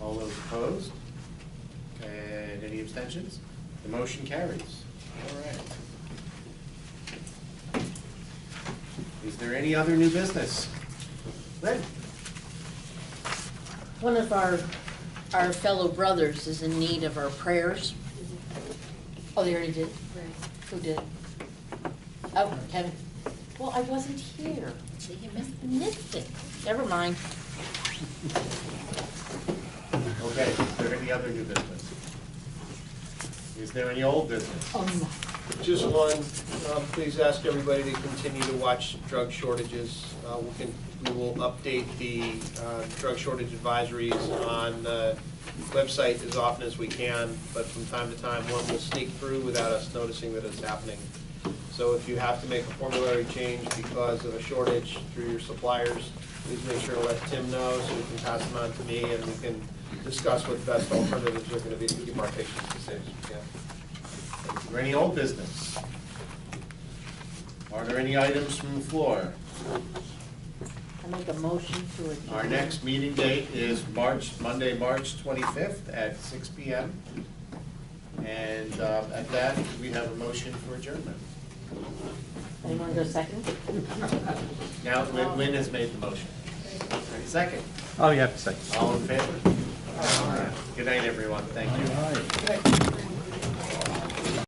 All those opposed? And any abstentions? The motion carries. All right. Is there any other new business? Lynn? One of our fellow brothers is in need of our prayers. Oh, they already did? Who did? Oh, Kevin. Well, I wasn't here. See, you missed it. Never mind. Okay, is there any other new business? Is there any old business? Oh, no. Just one, please ask everybody to continue to watch drug shortages. We will update the drug shortage advisories on the website as often as we can, but from time to time, one will sneak through without us noticing that it's happening. So if you have to make a formulary change because of a shortage through your suppliers, please make sure to let Tim know so we can pass them on to me and we can discuss what the best alternatives are going to be to keep our patients as safe as we can. Is there any old business? Are there any items from the floor? I make a motion to adjourn. Our next meeting date is Monday, March 25th at 6 p.m. And at that, we have a motion for adjournment. Anyone go second? Now, Lynn has made the motion. Any second? Oh, you have to second. All in favor? Good night, everyone. Thank you.